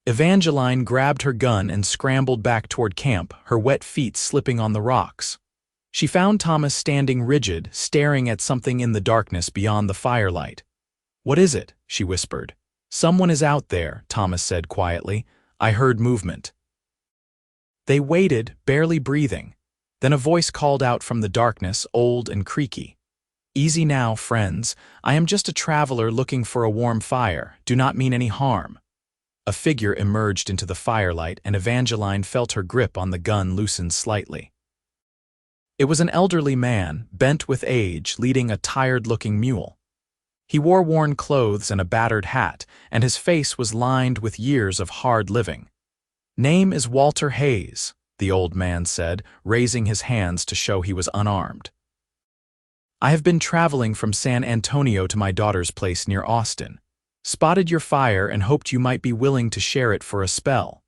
Evangeline grabbed her gun and scrambled back toward camp, her wet feet slipping on the rocks. She found Thomas standing rigid, staring at something in the darkness beyond the firelight. "What is it?" she whispered. "Someone is out there," Thomas said quietly. "I heard movement." They waited, barely breathing. Then a voice called out from the darkness, old and creaky. "Easy now, friends. I am just a traveler looking for a warm fire. Do not mean any harm." A figure emerged into the firelight, and Evangeline felt her grip on the gun loosen slightly. It was an elderly man, bent with age, leading a tired-looking mule. He wore worn clothes and a battered hat, and his face was lined with years of hard living. "Name is Walter Hayes," the old man said, raising his hands to show he was unarmed. "I have been traveling from San Antonio to my daughter's place near Austin. Spotted your fire and hoped you might be willing to share it for a spell."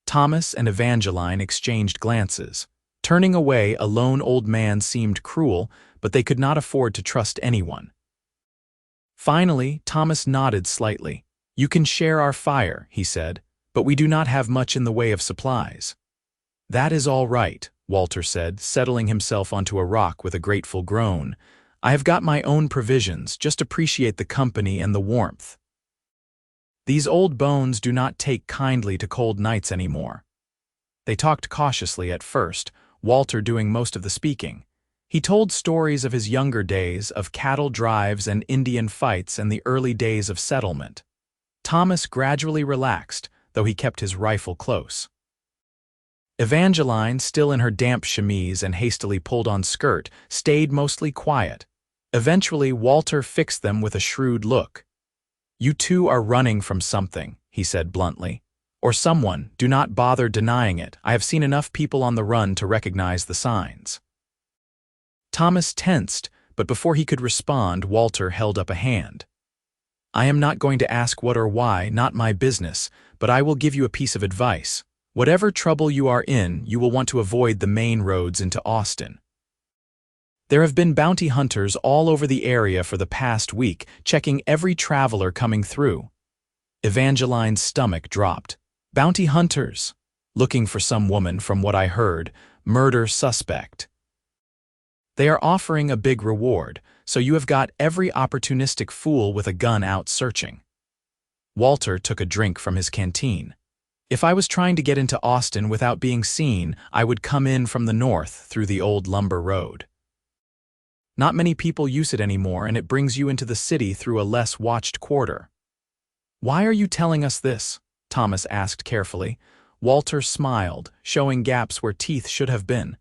Thomas and Evangeline exchanged glances. Turning away, a lone old man seemed cruel, but they could not afford to trust anyone. Finally, Thomas nodded slightly. "You can share our fire," he said, "but we do not have much in the way of supplies." "That is all right," Walter said, settling himself onto a rock with a grateful groan. "I have got my own provisions, just appreciate the company and the warmth." These old bones do not take kindly to cold nights anymore. They talked cautiously at first, Walter doing most of the speaking. He told stories of his younger days, of cattle drives and Indian fights and the early days of settlement. Thomas gradually relaxed, though he kept his rifle close. Evangeline, still in her damp chemise and hastily pulled-on skirt, stayed mostly quiet. Eventually, Walter fixed them with a shrewd look. "You two are running from something," he said bluntly. "Or someone, do not bother denying it. I have seen enough people on the run to recognize the signs." Thomas tensed, but before he could respond, Walter held up a hand. "I am not going to ask what or why, not my business, but I will give you a piece of advice. Whatever trouble you are in, you will want to avoid the main roads into Austin." There have been bounty hunters all over the area for the past week, checking every traveler coming through. Evangeline's stomach dropped. Bounty hunters. Looking for some woman, from what I heard. Murder suspect. They are offering a big reward, so you have got every opportunistic fool with a gun out searching. Walter took a drink from his canteen. If I was trying to get into Austin without being seen, I would come in from the north through the old lumber road. Not many people use it anymore, and it brings you into the city through a less watched quarter. Why are you telling us this? Thomas asked carefully. Walter smiled, showing gaps where teeth should have been.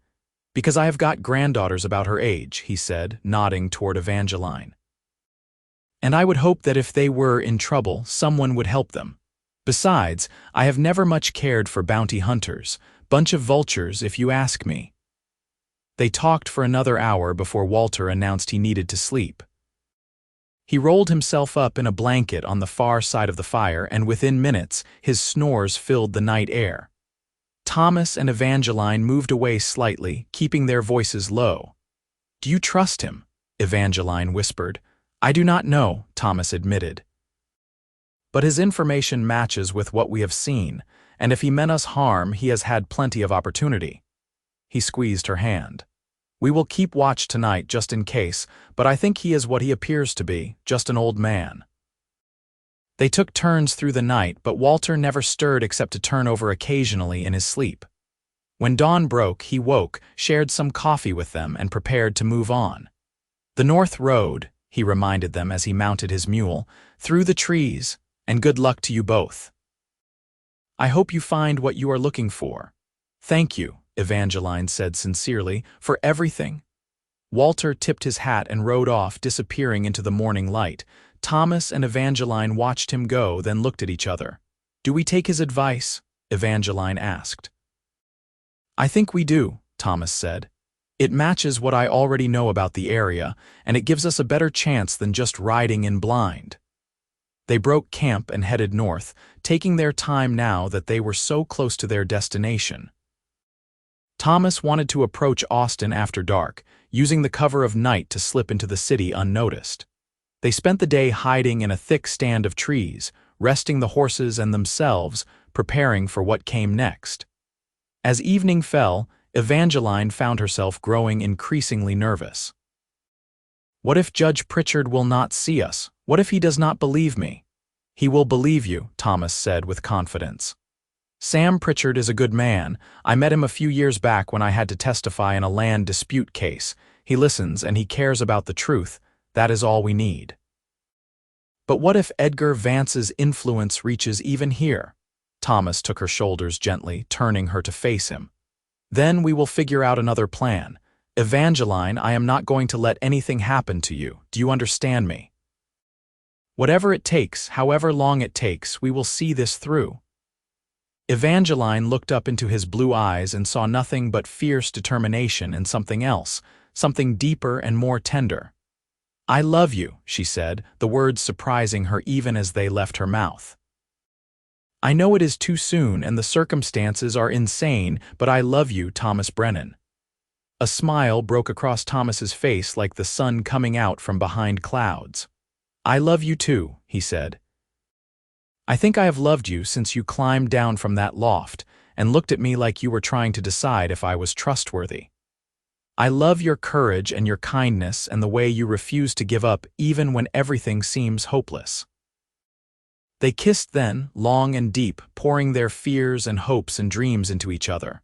Because I have got granddaughters about her age, he said, nodding toward Evangeline. And I would hope that if they were in trouble, someone would help them. Besides, I have never much cared for bounty hunters. Bunch of vultures, if you ask me. They talked for another hour before Walter announced he needed to sleep. He rolled himself up in a blanket on the far side of the fire, and within minutes, his snores filled the night air. Thomas and Evangeline moved away slightly, keeping their voices low. "Do you trust him?" Evangeline whispered. "I do not know," Thomas admitted. "But his information matches with what we have seen, and if he meant us harm, he has had plenty of opportunity." He squeezed her hand. "We will keep watch tonight just in case, but I think he is what he appears to be, just an old man." They took turns through the night, but Walter never stirred except to turn over occasionally in his sleep. When dawn broke, he woke, shared some coffee with them, and prepared to move on. "The North Road," he reminded them as he mounted his mule, "through the trees, and good luck to you both. I hope you find what you are looking for." "Thank you," Evangeline said sincerely, "for everything." Walter tipped his hat and rode off, disappearing into the morning light. Thomas and Evangeline watched him go, then looked at each other. "Do we take his advice?" Evangeline asked. "I think we do," Thomas said. "It matches what I already know about the area, and it gives us a better chance than just riding in blind." They broke camp and headed north, taking their time now that they were so close to their destination. Thomas wanted to approach Austin after dark, using the cover of night to slip into the city unnoticed. They spent the day hiding in a thick stand of trees, resting the horses and themselves, preparing for what came next. As evening fell, Evangeline found herself growing increasingly nervous. "What if Judge Pritchard will not see us? What if he does not believe me?" "He will believe you," Thomas said with confidence. "Sam Pritchard is a good man. I met him a few years back when I had to testify in a land dispute case. He listens and he cares about the truth. That is all we need." "But what if Edgar Vance's influence reaches even here?" Thomas took her shoulders gently, turning her to face him. "Then we will figure out another plan. Evangeline, I am not going to let anything happen to you. Do you understand me? Whatever it takes, however long it takes, we will see this through." Evangeline looked up into his blue eyes and saw nothing but fierce determination and something else, something deeper and more tender. "I love you," she said, the words surprising her even as they left her mouth. "I know it is too soon and the circumstances are insane, but I love you, Thomas Brennan." A smile broke across Thomas's face like the sun coming out from behind clouds. "I love you too," he said. "I think I have loved you since you climbed down from that loft and looked at me like you were trying to decide if I was trustworthy. I love your courage and your kindness and the way you refuse to give up even when everything seems hopeless." They kissed then, long and deep, pouring their fears and hopes and dreams into each other.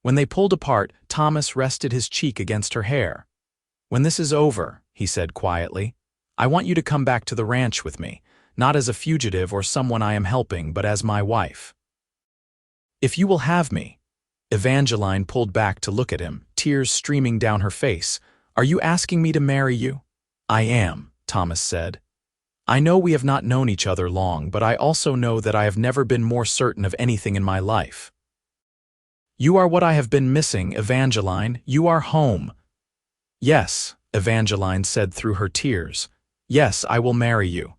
When they pulled apart, Thomas rested his cheek against her hair. "When this is over," he said quietly, "I want you to come back to the ranch with me, not as a fugitive or someone I am helping, but as my wife. If you will have me." Evangeline pulled back to look at him, tears streaming down her face. "Are you asking me to marry you?" "I am," Thomas said. "I know we have not known each other long, but I also know that I have never been more certain of anything in my life. You are what I have been missing, Evangeline. You are home." "Yes," Evangeline said through her tears. "Yes, I will marry you."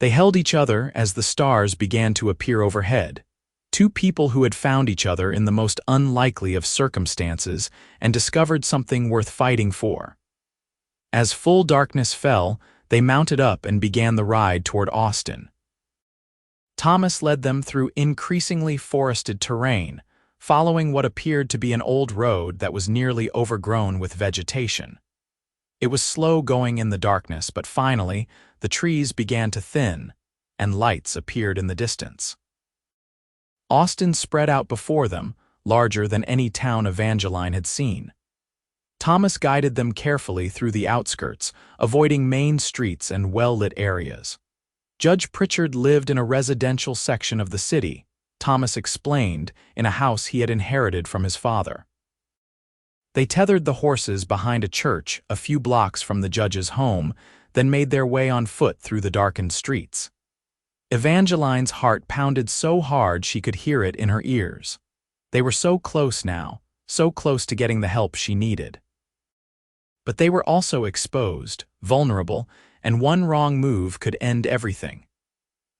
They held each other as the stars began to appear overhead. Two people who had found each other in the most unlikely of circumstances and discovered something worth fighting for. As full darkness fell, they mounted up and began the ride toward Austin. Thomas led them through increasingly forested terrain, following what appeared to be an old road that was nearly overgrown with vegetation. It was slow going in the darkness, but finally, the trees began to thin, and lights appeared in the distance. Austin spread out before them, larger than any town Evangeline had seen. Thomas guided them carefully through the outskirts, avoiding main streets and well-lit areas. Judge Pritchard lived in a residential section of the city, Thomas explained, in a house he had inherited from his father. They tethered the horses behind a church a few blocks from the judge's home, then made their way on foot through the darkened streets. Evangeline's heart pounded so hard she could hear it in her ears. They were so close now, so close to getting the help she needed. But they were also exposed, vulnerable, and one wrong move could end everything.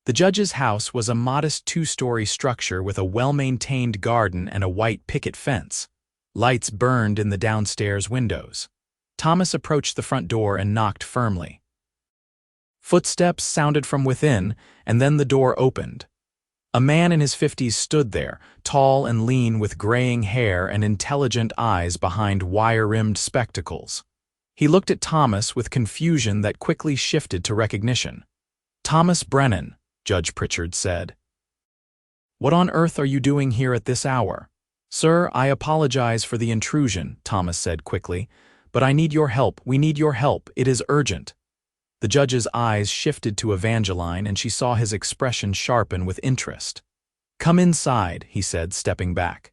The judge's house was a modest two-story structure with a well-maintained garden and a white picket fence. Lights burned in the downstairs windows. Thomas approached the front door and knocked firmly. Footsteps sounded from within, and then the door opened. A man in his 50s stood there, tall and lean with graying hair and intelligent eyes behind wire-rimmed spectacles. He looked at Thomas with confusion that quickly shifted to recognition. "Thomas Brennan," Judge Pritchard said. "What on earth are you doing here at this hour?" "Sir, I apologize for the intrusion," Thomas said quickly, "but I need your help. We need your help. It is urgent." The judge's eyes shifted to Evangeline, and she saw his expression sharpen with interest. "Come inside," he said, stepping back.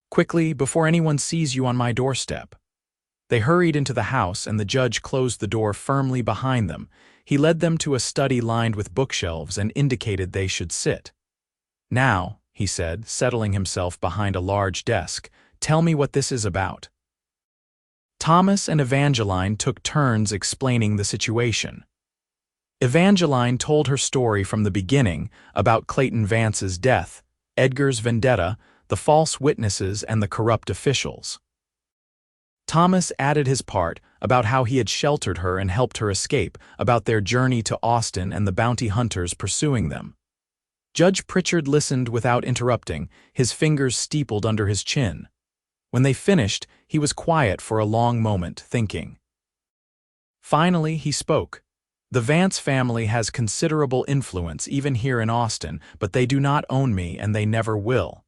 "Quickly, before anyone sees you on my doorstep." They hurried into the house, and the judge closed the door firmly behind them. He led them to a study lined with bookshelves and indicated they should sit. "Now," he said, settling himself behind a large desk, "tell me what this is about." Thomas and Evangeline took turns explaining the situation. Evangeline told her story from the beginning about Clayton Vance's death, Edgar's vendetta, the false witnesses, and the corrupt officials. Thomas added his part about how he had sheltered her and helped her escape, about their journey to Austin and the bounty hunters pursuing them. Judge Pritchard listened without interrupting, his fingers steepled under his chin. When they finished, he was quiet for a long moment, thinking. Finally, he spoke. "The Vance family has considerable influence even here in Austin, but they do not own me and they never will.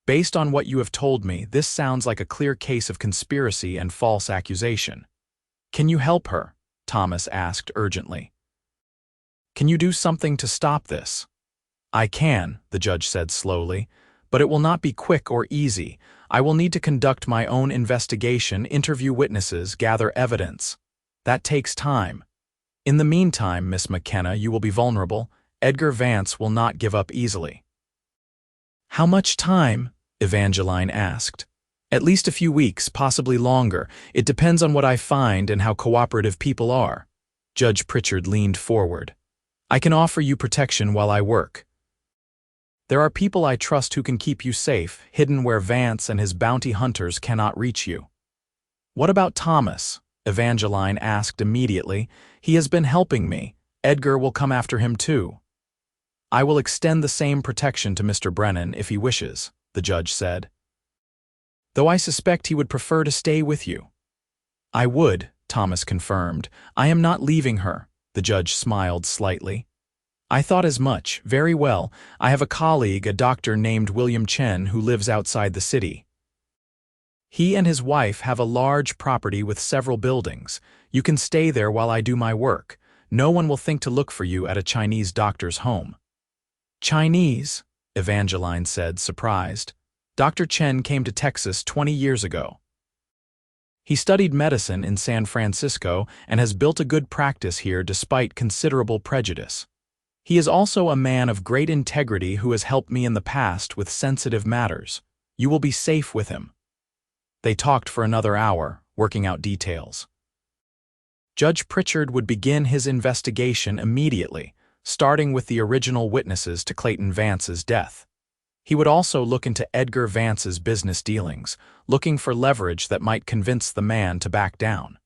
Based on what you have told me, this sounds like a clear case of conspiracy and false accusation. Can you help her?" Thomas asked urgently. "Can you do something to stop this?" "I can," the judge said slowly, "but it will not be quick or easy. I will need to conduct my own investigation, interview witnesses, gather evidence. That takes time. In the meantime, Miss McKenna, you will be vulnerable. Edgar Vance will not give up easily." "How much time?" Evangeline asked. "At least a few weeks, possibly longer. It depends on what I find and how cooperative people are." Judge Pritchard leaned forward. "I can offer you protection while I work. There are people I trust who can keep you safe, hidden where Vance and his bounty hunters cannot reach you." "What about Thomas?" Evangeline asked immediately. "He has been helping me. Edgar will come after him too." "I will extend the same protection to Mr. Brennan if he wishes," the judge said. "Though I suspect he would prefer to stay with you." "I would," Thomas confirmed. "I am not leaving her," the judge smiled slightly. "I thought as much. Very well. I have a colleague, a doctor named William Chen, who lives outside the city. He and his wife have a large property with several buildings. You can stay there while I do my work. No one will think to look for you at a Chinese doctor's home." "Chinese?" Evangeline said, surprised. "Dr. Chen came to Texas 20 years ago. He studied medicine in San Francisco and has built a good practice here despite considerable prejudice. He is also a man of great integrity who has helped me in the past with sensitive matters. You will be safe with him." They talked for another hour, working out details. Judge Pritchard would begin his investigation immediately, starting with the original witnesses to Clayton Vance's death. He would also look into Edgar Vance's business dealings, looking for leverage that might convince the man to back down.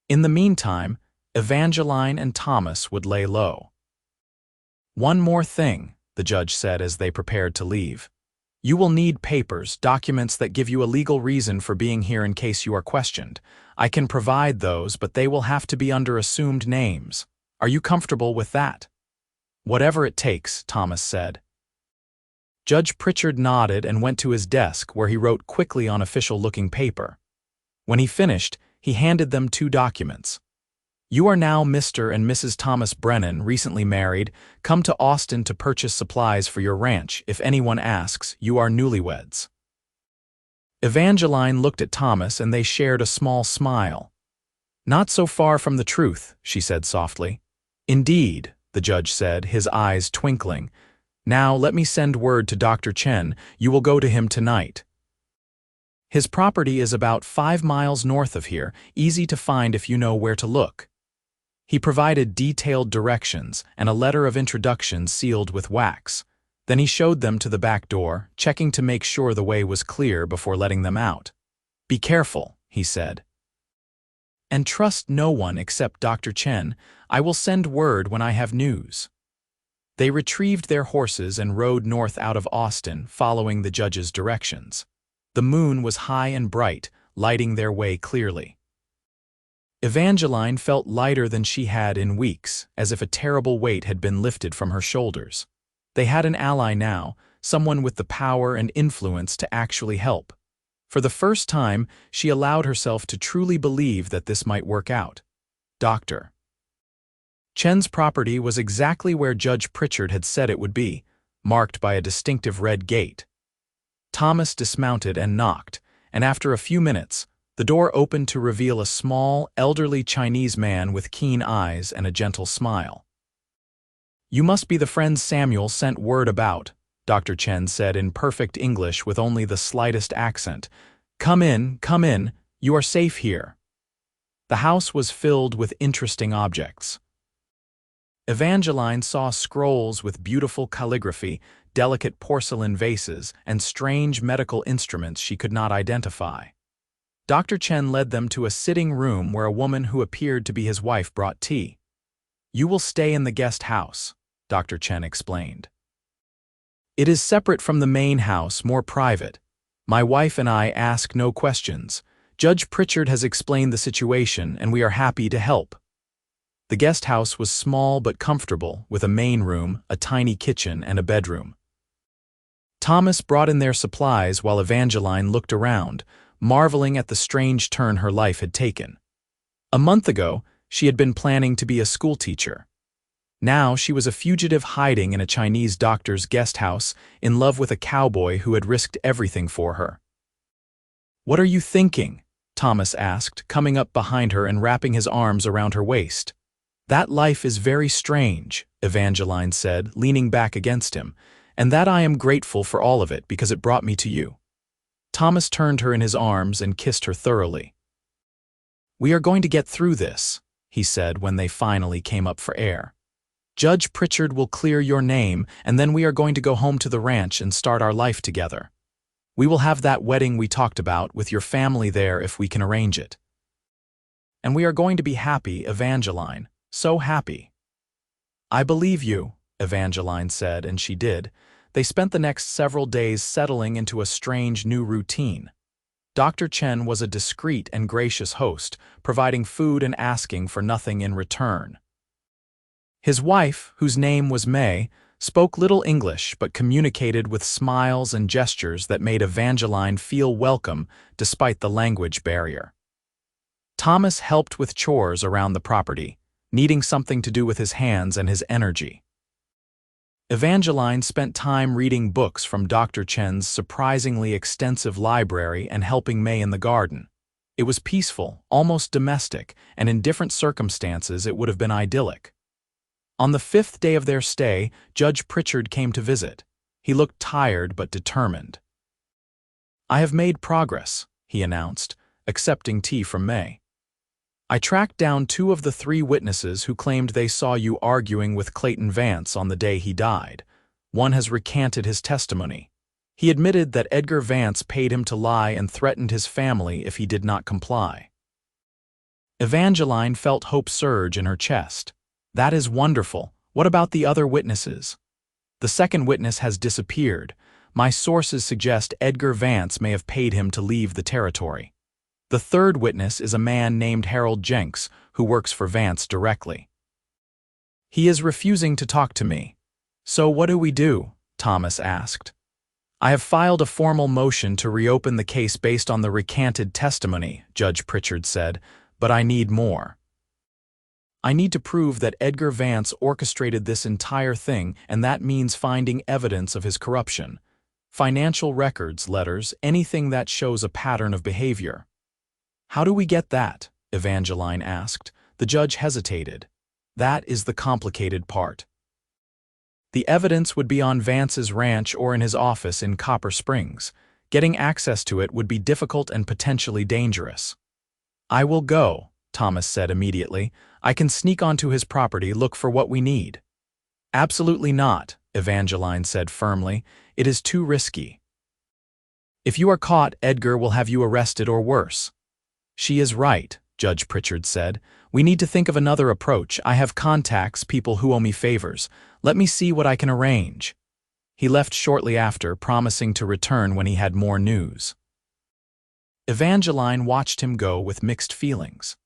In the meantime, Evangeline and Thomas would lay low. "One more thing," the judge said as they prepared to leave. "You will need papers, documents that give you a legal reason for being here in case you are questioned. I can provide those, but they will have to be under assumed names. Are you comfortable with that?" "Whatever it takes," Thomas said. Judge Pritchard nodded and went to his desk where he wrote quickly on official-looking paper. When he finished, he handed them 2 documents. "You are now Mr. and Mrs. Thomas Brennan, recently married, come to Austin to purchase supplies for your ranch. If anyone asks, you are newlyweds." Evangeline looked at Thomas and they shared a small smile. "Not so far from the truth," she said softly. "Indeed," the judge said, his eyes twinkling. "Now let me send word to Dr. Chen. You will go to him tonight. His property is about 5 miles north of here, easy to find if you know where to look." He provided detailed directions and a letter of introduction sealed with wax. Then he showed them to the back door, checking to make sure the way was clear before letting them out. "Be careful," he said. "And trust no one except Dr. Chen. I will send word when I have news." They retrieved their horses and rode north out of Austin, following the judge's directions. The moon was high and bright, lighting their way clearly. Evangeline felt lighter than she had in weeks, as if a terrible weight had been lifted from her shoulders. They had an ally now, someone with the power and influence to actually help. For the first time, she allowed herself to truly believe that this might work out. Dr. Chen's property was exactly where Judge Pritchard had said it would be, marked by a distinctive red gate. Thomas dismounted and knocked, and after a few minutes, the door opened to reveal a small, elderly Chinese man with keen eyes and a gentle smile. "You must be the friends Samuel sent word about," Dr. Chen said in perfect English with only the slightest accent. Come in, you are safe here." The house was filled with interesting objects. Evangeline saw scrolls with beautiful calligraphy, delicate porcelain vases, and strange medical instruments she could not identify. Dr. Chen led them to a sitting room where a woman who appeared to be his wife brought tea. "You will stay in the guest house," Dr. Chen explained. "It is separate from the main house, more private. My wife and I ask no questions. Judge Pritchard has explained the situation, and we are happy to help." The guest house was small but comfortable, with a main room, a tiny kitchen, and a bedroom. Thomas brought in their supplies while Evangeline looked around, marveling at the strange turn her life had taken. A month ago, she had been planning to be a schoolteacher. Now she was a fugitive hiding in a Chinese doctor's guest house, in love with a cowboy who had risked everything for her. "What are you thinking?" Thomas asked, coming up behind her and wrapping his arms around her waist. "That life is very strange," Evangeline said, leaning back against him, "and that I am grateful for all of it because it brought me to you." Thomas turned her in his arms and kissed her thoroughly. "We are going to get through this," he said when they finally came up for air. "Judge Pritchard will clear your name, and then we are going to go home to the ranch and start our life together. We will have that wedding we talked about with your family there if we can arrange it. And we are going to be happy, Evangeline. So happy." "I believe you," Evangeline said, and she did. They spent the next several days settling into a strange new routine. Dr. Chen was a discreet and gracious host, providing food and asking for nothing in return. His wife, whose name was May, spoke little English but communicated with smiles and gestures that made Evangeline feel welcome despite the language barrier. Thomas helped with chores around the property, needing something to do with his hands and his energy. Evangeline spent time reading books from Dr. Chen's surprisingly extensive library and helping May in the garden. It was peaceful, almost domestic, and in different circumstances it would have been idyllic. On the 5th day of their stay, Judge Pritchard came to visit. He looked tired but determined. "I have made progress," he announced, accepting tea from May. "I tracked down 2 of the 3 witnesses who claimed they saw you arguing with Clayton Vance on the day he died. One has recanted his testimony. He admitted that Edgar Vance paid him to lie and threatened his family if he did not comply. Evangeline felt hope surge in her chest. That is wonderful. What about the other witnesses? The second witness has disappeared. My sources suggest Edgar Vance may have paid him to leave the territory. The third witness is a man named Harold Jenks, who works for Vance directly. He is refusing to talk to me. So what do we do? Thomas asked. I have filed a formal motion to reopen the case based on the recanted testimony, Judge Pritchard said, but I need more. I need to prove that Edgar Vance orchestrated this entire thing, and that means finding evidence of his corruption. Financial records, letters, anything that shows a pattern of behavior. How do we get that? Evangeline asked. The judge hesitated. That is the complicated part. The evidence would be on Vance's ranch or in his office in Copper Springs. Getting access to it would be difficult and potentially dangerous. I will go, Thomas said immediately. I can sneak onto his property, look for what we need. Absolutely not, Evangeline said firmly. It is too risky. If you are caught, Edgar will have you arrested or worse. She is right, Judge Pritchard said. We need to think of another approach. I have contacts, people who owe me favors. Let me see what I can arrange. He left shortly after, promising to return when he had more news. Evangeline watched him go with mixed feelings.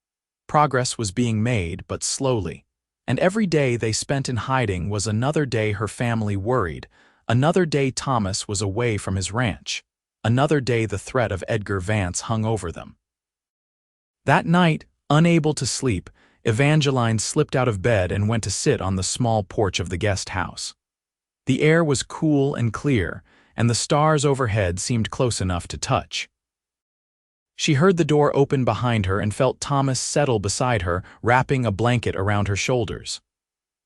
Progress was being made, but slowly, and every day they spent in hiding was another day her family worried, another day Thomas was away from his ranch, another day the threat of Edgar Vance hung over them. That night, unable to sleep, Evangeline slipped out of bed and went to sit on the small porch of the guest house. The air was cool and clear, and the stars overhead seemed close enough to touch. She heard the door open behind her and felt Thomas settle beside her, wrapping a blanket around her shoulders.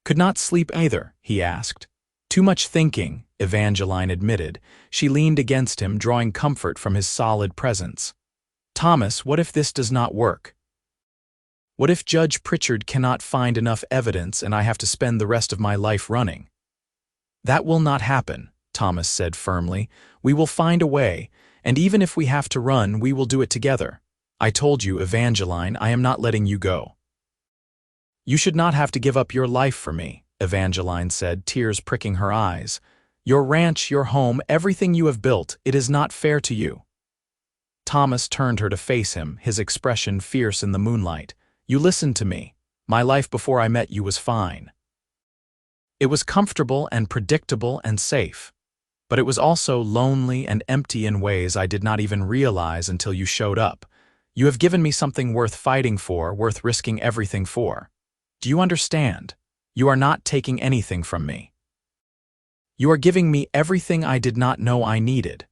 Could not sleep either, he asked. Too much thinking, Evangeline admitted. She leaned against him, drawing comfort from his solid presence. Thomas, what if this does not work? What if Judge Pritchard cannot find enough evidence and I have to spend the rest of my life running? That will not happen, Thomas said firmly. We will find a way, and even if we have to run, we will do it together. I told you, Evangeline, I am not letting you go. You should not have to give up your life for me, Evangeline said, tears pricking her eyes. Your ranch, your home, everything you have built, it is not fair to you. Thomas turned her to face him, his expression fierce in the moonlight. You listened to me. My life before I met you was fine. It was comfortable and predictable and safe. But it was also lonely and empty in ways I did not even realize until you showed up. You have given me something worth fighting for, worth risking everything for. Do you understand? You are not taking anything from me. You are giving me everything I did not know I needed.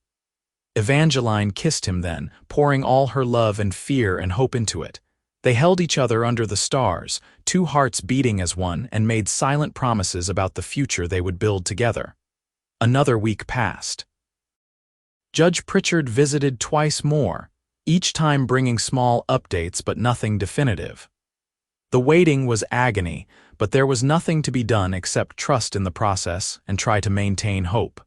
Evangeline kissed him then, pouring all her love and fear and hope into it. They held each other under the stars, two hearts beating as one, and made silent promises about the future they would build together. Another week passed. Judge Pritchard visited twice more, each time bringing small updates but nothing definitive. The waiting was agony, but there was nothing to be done except trust in the process and try to maintain hope.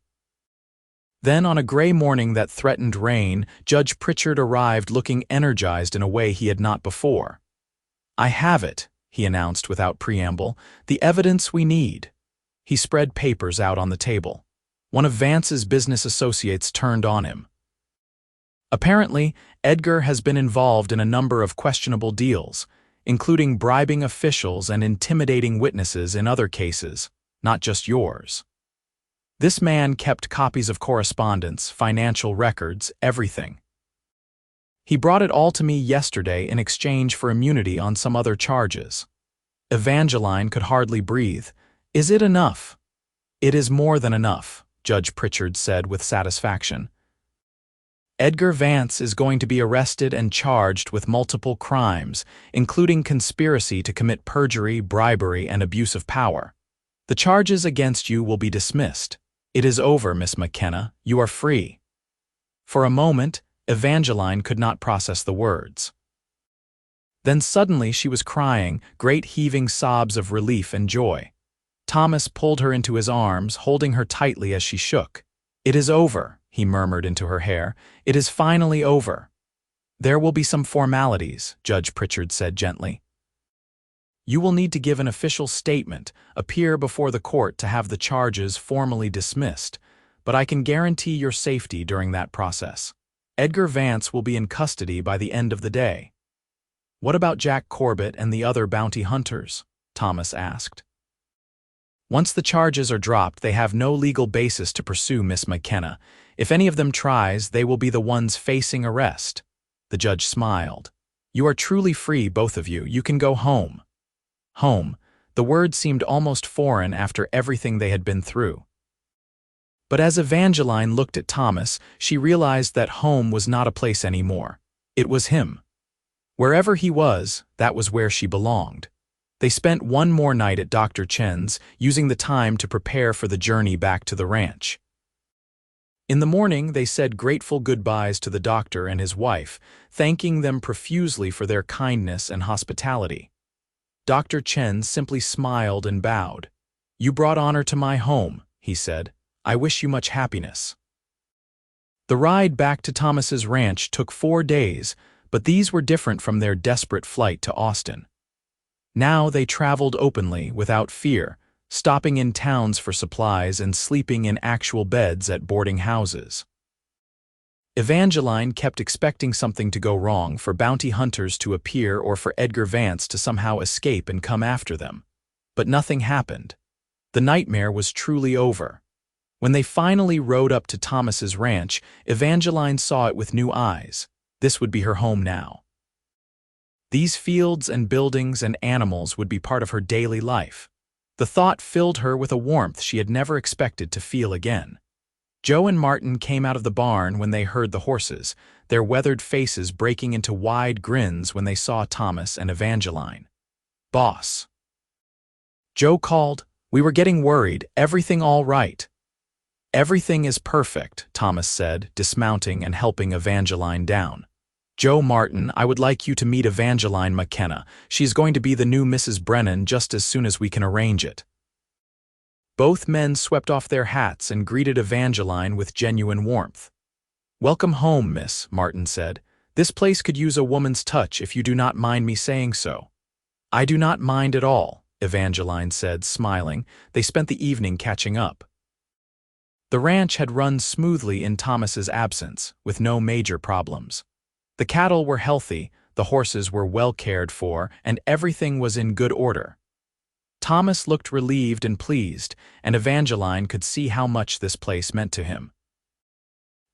Then, on a gray morning that threatened rain, Judge Pritchard arrived looking energized in a way he had not before. I have it, he announced without preamble, the evidence we need. He spread papers out on the table. One of Vance's business associates turned on him. Apparently, Edgar has been involved in a number of questionable deals, including bribing officials and intimidating witnesses in other cases, not just yours. This man kept copies of correspondence, financial records, everything. He brought it all to me yesterday in exchange for immunity on some other charges. Evangeline could hardly breathe. Is it enough? It is more than enough, Judge Pritchard said with satisfaction. Edgar Vance is going to be arrested and charged with multiple crimes, including conspiracy to commit perjury, bribery, and abuse of power. The charges against you will be dismissed. It is over, Miss McKenna. You are free. For a moment, Evangeline could not process the words. Then suddenly she was crying, great heaving sobs of relief and joy. Thomas pulled her into his arms, holding her tightly as she shook. It is over, he murmured into her hair. "It is finally over." "There will be some formalities," Judge Pritchard said gently. "You will need to give an official statement, appear before the court to have the charges formally dismissed, but I can guarantee your safety during that process. Edgar Vance will be in custody by the end of the day." "What about Jack Corbett and the other bounty hunters?" Thomas asked. "Once the charges are dropped, they have no legal basis to pursue Miss McKenna. If any of them tries, they will be the ones facing arrest." The judge smiled. "You are truly free, both of you. You can go home." Home. The word seemed almost foreign after everything they had been through. But as Evangeline looked at Thomas, she realized that home was not a place anymore. It was him. Wherever he was, that was where she belonged. They spent one more night at Dr. Chen's, using the time to prepare for the journey back to the ranch. In the morning, they said grateful goodbyes to the doctor and his wife, thanking them profusely for their kindness and hospitality. Dr. Chen simply smiled and bowed. "You brought honor to my home," he said. "I wish you much happiness." The ride back to Thomas's ranch took 4 days, but these were different from their desperate flight to Austin. Now they traveled openly, without fear, stopping in towns for supplies and sleeping in actual beds at boarding houses. Evangeline kept expecting something to go wrong, for bounty hunters to appear or for Edgar Vance to somehow escape and come after them. But nothing happened. The nightmare was truly over. When they finally rode up to Thomas's ranch, Evangeline saw it with new eyes. This would be her home now. These fields and buildings and animals would be part of her daily life. The thought filled her with a warmth she had never expected to feel again. Joe and Martin came out of the barn when they heard the horses, their weathered faces breaking into wide grins when they saw Thomas and Evangeline. "Boss." Joe called. "We were getting worried. Everything all right?" "Everything is perfect," Thomas said, dismounting and helping Evangeline down. "Joe Martin, I would like you to meet Evangeline McKenna. She's going to be the new Mrs. Brennan just as soon as we can arrange it." Both men swept off their hats and greeted Evangeline with genuine warmth. "Welcome home, miss," Martin said. "This place could use a woman's touch, if you do not mind me saying so." "I do not mind at all," Evangeline said, smiling. They spent the evening catching up. The ranch had run smoothly in Thomas's absence, with no major problems. The cattle were healthy, the horses were well cared for, and everything was in good order. Thomas looked relieved and pleased, and Evangeline could see how much this place meant to him.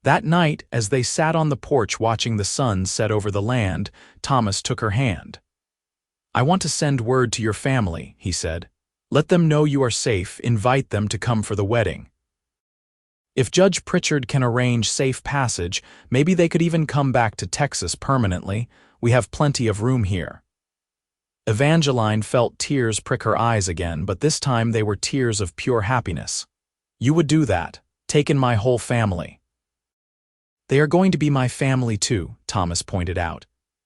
That night, as they sat on the porch watching the sun set over the land, Thomas took her hand. "I want to send word to your family," he said. "Let them know you are safe, invite them to come for the wedding. If Judge Pritchard can arrange safe passage, maybe they could even come back to Texas permanently. We have plenty of room here." Evangeline felt tears prick her eyes again, but this time they were tears of pure happiness. "You would do that, take in my whole family." "They are going to be my family too," Thomas pointed out.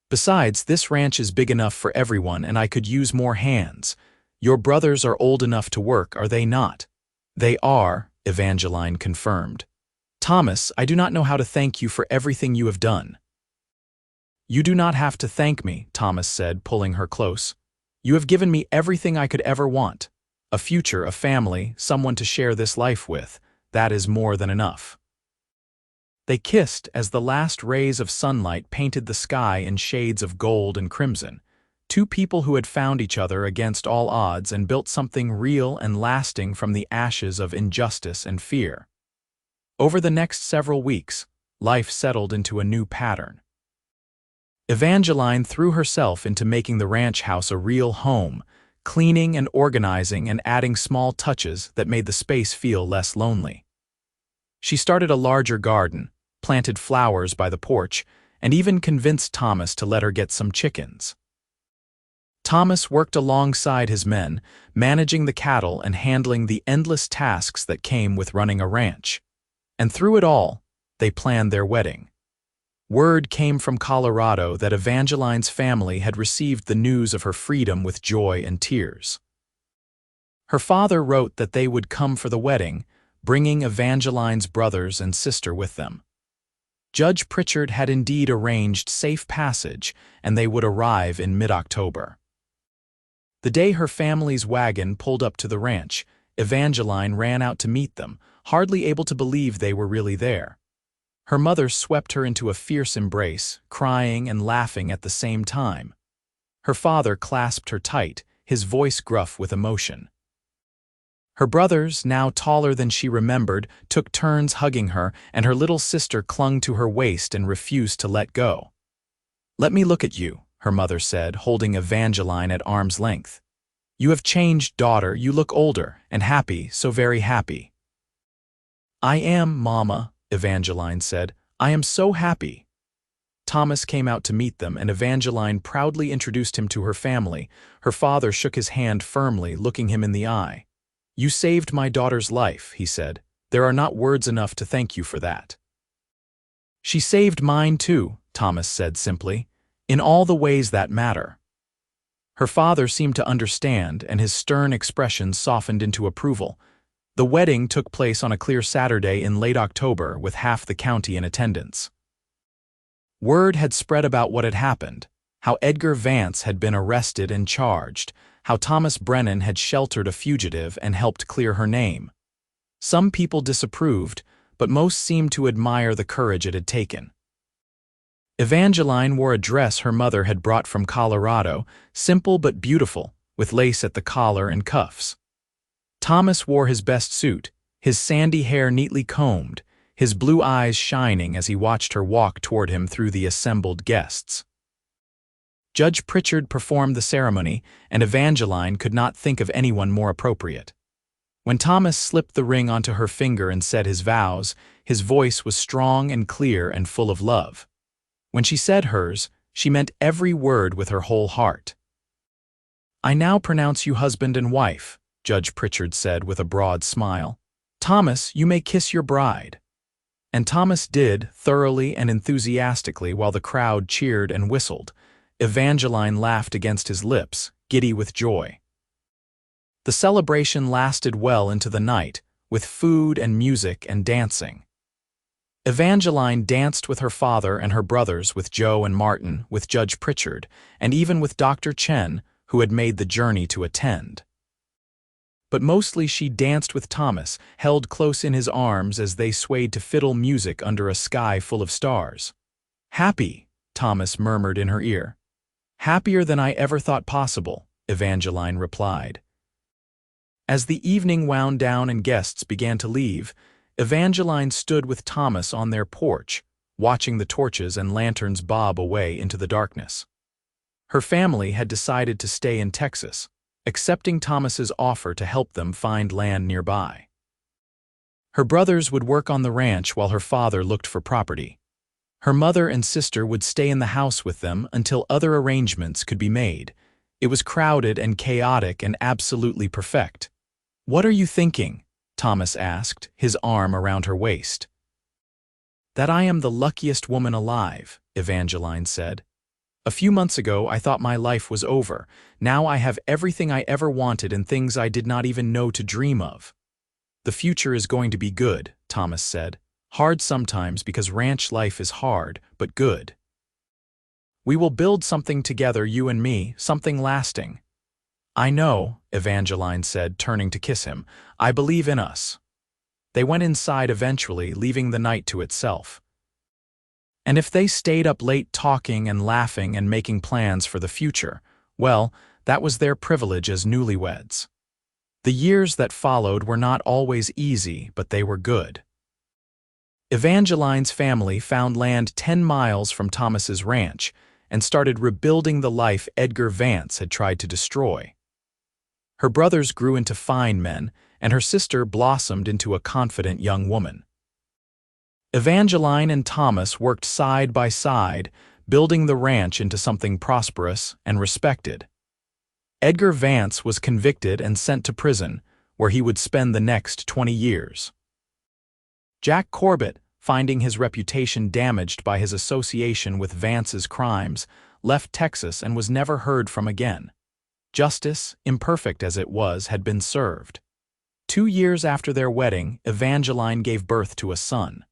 "Besides, this ranch is big enough for everyone and I could use more hands. Your brothers are old enough to work, are they not?" "They are," Evangeline confirmed. "Thomas, I do not know how to thank you for everything you have done." "You do not have to thank me," Thomas said, pulling her close. "You have given me everything I could ever want. A future, a family, someone to share this life with. That is more than enough." They kissed as the last rays of sunlight painted the sky in shades of gold and crimson. Two people who had found each other against all odds and built something real and lasting from the ashes of injustice and fear. Over the next several weeks, life settled into a new pattern. Evangeline threw herself into making the ranch house a real home, cleaning and organizing and adding small touches that made the space feel less lonely. She started a larger garden, planted flowers by the porch, and even convinced Thomas to let her get some chickens. Thomas worked alongside his men, managing the cattle and handling the endless tasks that came with running a ranch. And through it all, they planned their wedding. Word came from Colorado that Evangeline's family had received the news of her freedom with joy and tears. Her father wrote that they would come for the wedding, bringing Evangeline's brothers and sister with them. Judge Pritchard had indeed arranged safe passage, and they would arrive in mid-October. The day her family's wagon pulled up to the ranch, Evangeline ran out to meet them, hardly able to believe they were really there. Her mother swept her into a fierce embrace, crying and laughing at the same time. Her father clasped her tight, his voice gruff with emotion. Her brothers, now taller than she remembered, took turns hugging her, and her little sister clung to her waist and refused to let go. "Let me look at you," her mother said, holding Evangeline at arm's length. "You have changed, daughter. You look older and happy, so very happy." "I am, Mama," Evangeline said. "I am so happy." Thomas came out to meet them, and Evangeline proudly introduced him to her family. Her father shook his hand firmly, looking him in the eye. "You saved my daughter's life," he said. "There are not words enough to thank you for that." "She saved mine too," Thomas said simply, "in all the ways that matter." Her father seemed to understand, and his stern expression softened into approval. The wedding took place on a clear Saturday in late October, with half the county in attendance. Word had spread about what had happened, how Edgar Vance had been arrested and charged, how Thomas Brennan had sheltered a fugitive and helped clear her name. Some people disapproved, but most seemed to admire the courage it had taken. Evangeline wore a dress her mother had brought from Colorado, simple but beautiful, with lace at the collar and cuffs. Thomas wore his best suit, his sandy hair neatly combed, his blue eyes shining as he watched her walk toward him through the assembled guests. Judge Pritchard performed the ceremony, and Evangeline could not think of anyone more appropriate. When Thomas slipped the ring onto her finger and said his vows, his voice was strong and clear and full of love. When she said hers, she meant every word with her whole heart. "I now pronounce you husband and wife," Judge Pritchard said with a broad smile. "Thomas, you may kiss your bride." And Thomas did, thoroughly and enthusiastically, while the crowd cheered and whistled. Evangeline laughed against his lips, giddy with joy. The celebration lasted well into the night, with food and music and dancing. Evangeline danced with her father and her brothers, with Joe and Martin, with Judge Pritchard, and even with Dr. Chen, who had made the journey to attend. But mostly she danced with Thomas, held close in his arms as they swayed to fiddle music under a sky full of stars. "Happy," Thomas murmured in her ear. "Happier than I ever thought possible," Evangeline replied. As the evening wound down and guests began to leave, Evangeline stood with Thomas on their porch, watching the torches and lanterns bob away into the darkness. Her family had decided to stay in Texas, accepting Thomas's offer to help them find land nearby. Her brothers would work on the ranch while her father looked for property. Her mother and sister would stay in the house with them until other arrangements could be made. It was crowded and chaotic and absolutely perfect. "What are you thinking?" Thomas asked, his arm around her waist. "That I am the luckiest woman alive," Evangeline said. "A few months ago I thought my life was over. Now I have everything I ever wanted and things I did not even know to dream of." "The future is going to be good," Thomas said. "Hard sometimes because ranch life is hard, but good. We will build something together, you and me, something lasting." "I know," Evangeline said, turning to kiss him. "I believe in us." They went inside eventually, leaving the night to itself. And if they stayed up late talking and laughing and making plans for the future, well, that was their privilege as newlyweds. The years that followed were not always easy, but they were good. Evangeline's family found land 10 miles from Thomas's ranch and started rebuilding the life Edgar Vance had tried to destroy. Her brothers grew into fine men, and her sister blossomed into a confident young woman. Evangeline and Thomas worked side by side, building the ranch into something prosperous and respected. Edgar Vance was convicted and sent to prison, where he would spend the next 20 years. Jack Corbett, finding his reputation damaged by his association with Vance's crimes, left Texas and was never heard from again. Justice, imperfect as it was, had been served. 2 years after their wedding, Evangeline gave birth to a son.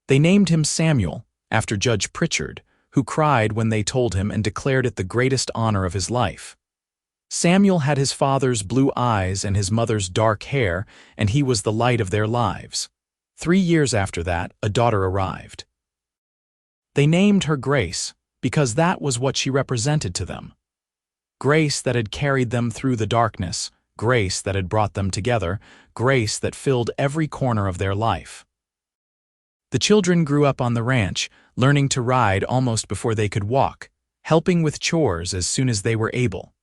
They named him Samuel, after Judge Pritchard, who cried when they told him and declared it the greatest honor of his life. Samuel had his father's blue eyes and his mother's dark hair, and he was the light of their lives. 3 years after that, a daughter arrived. They named her Grace, because that was what she represented to them. Grace that had carried them through the darkness, grace that had brought them together, grace that filled every corner of their life. The children grew up on the ranch, learning to ride almost before they could walk, helping with chores as soon as they were able.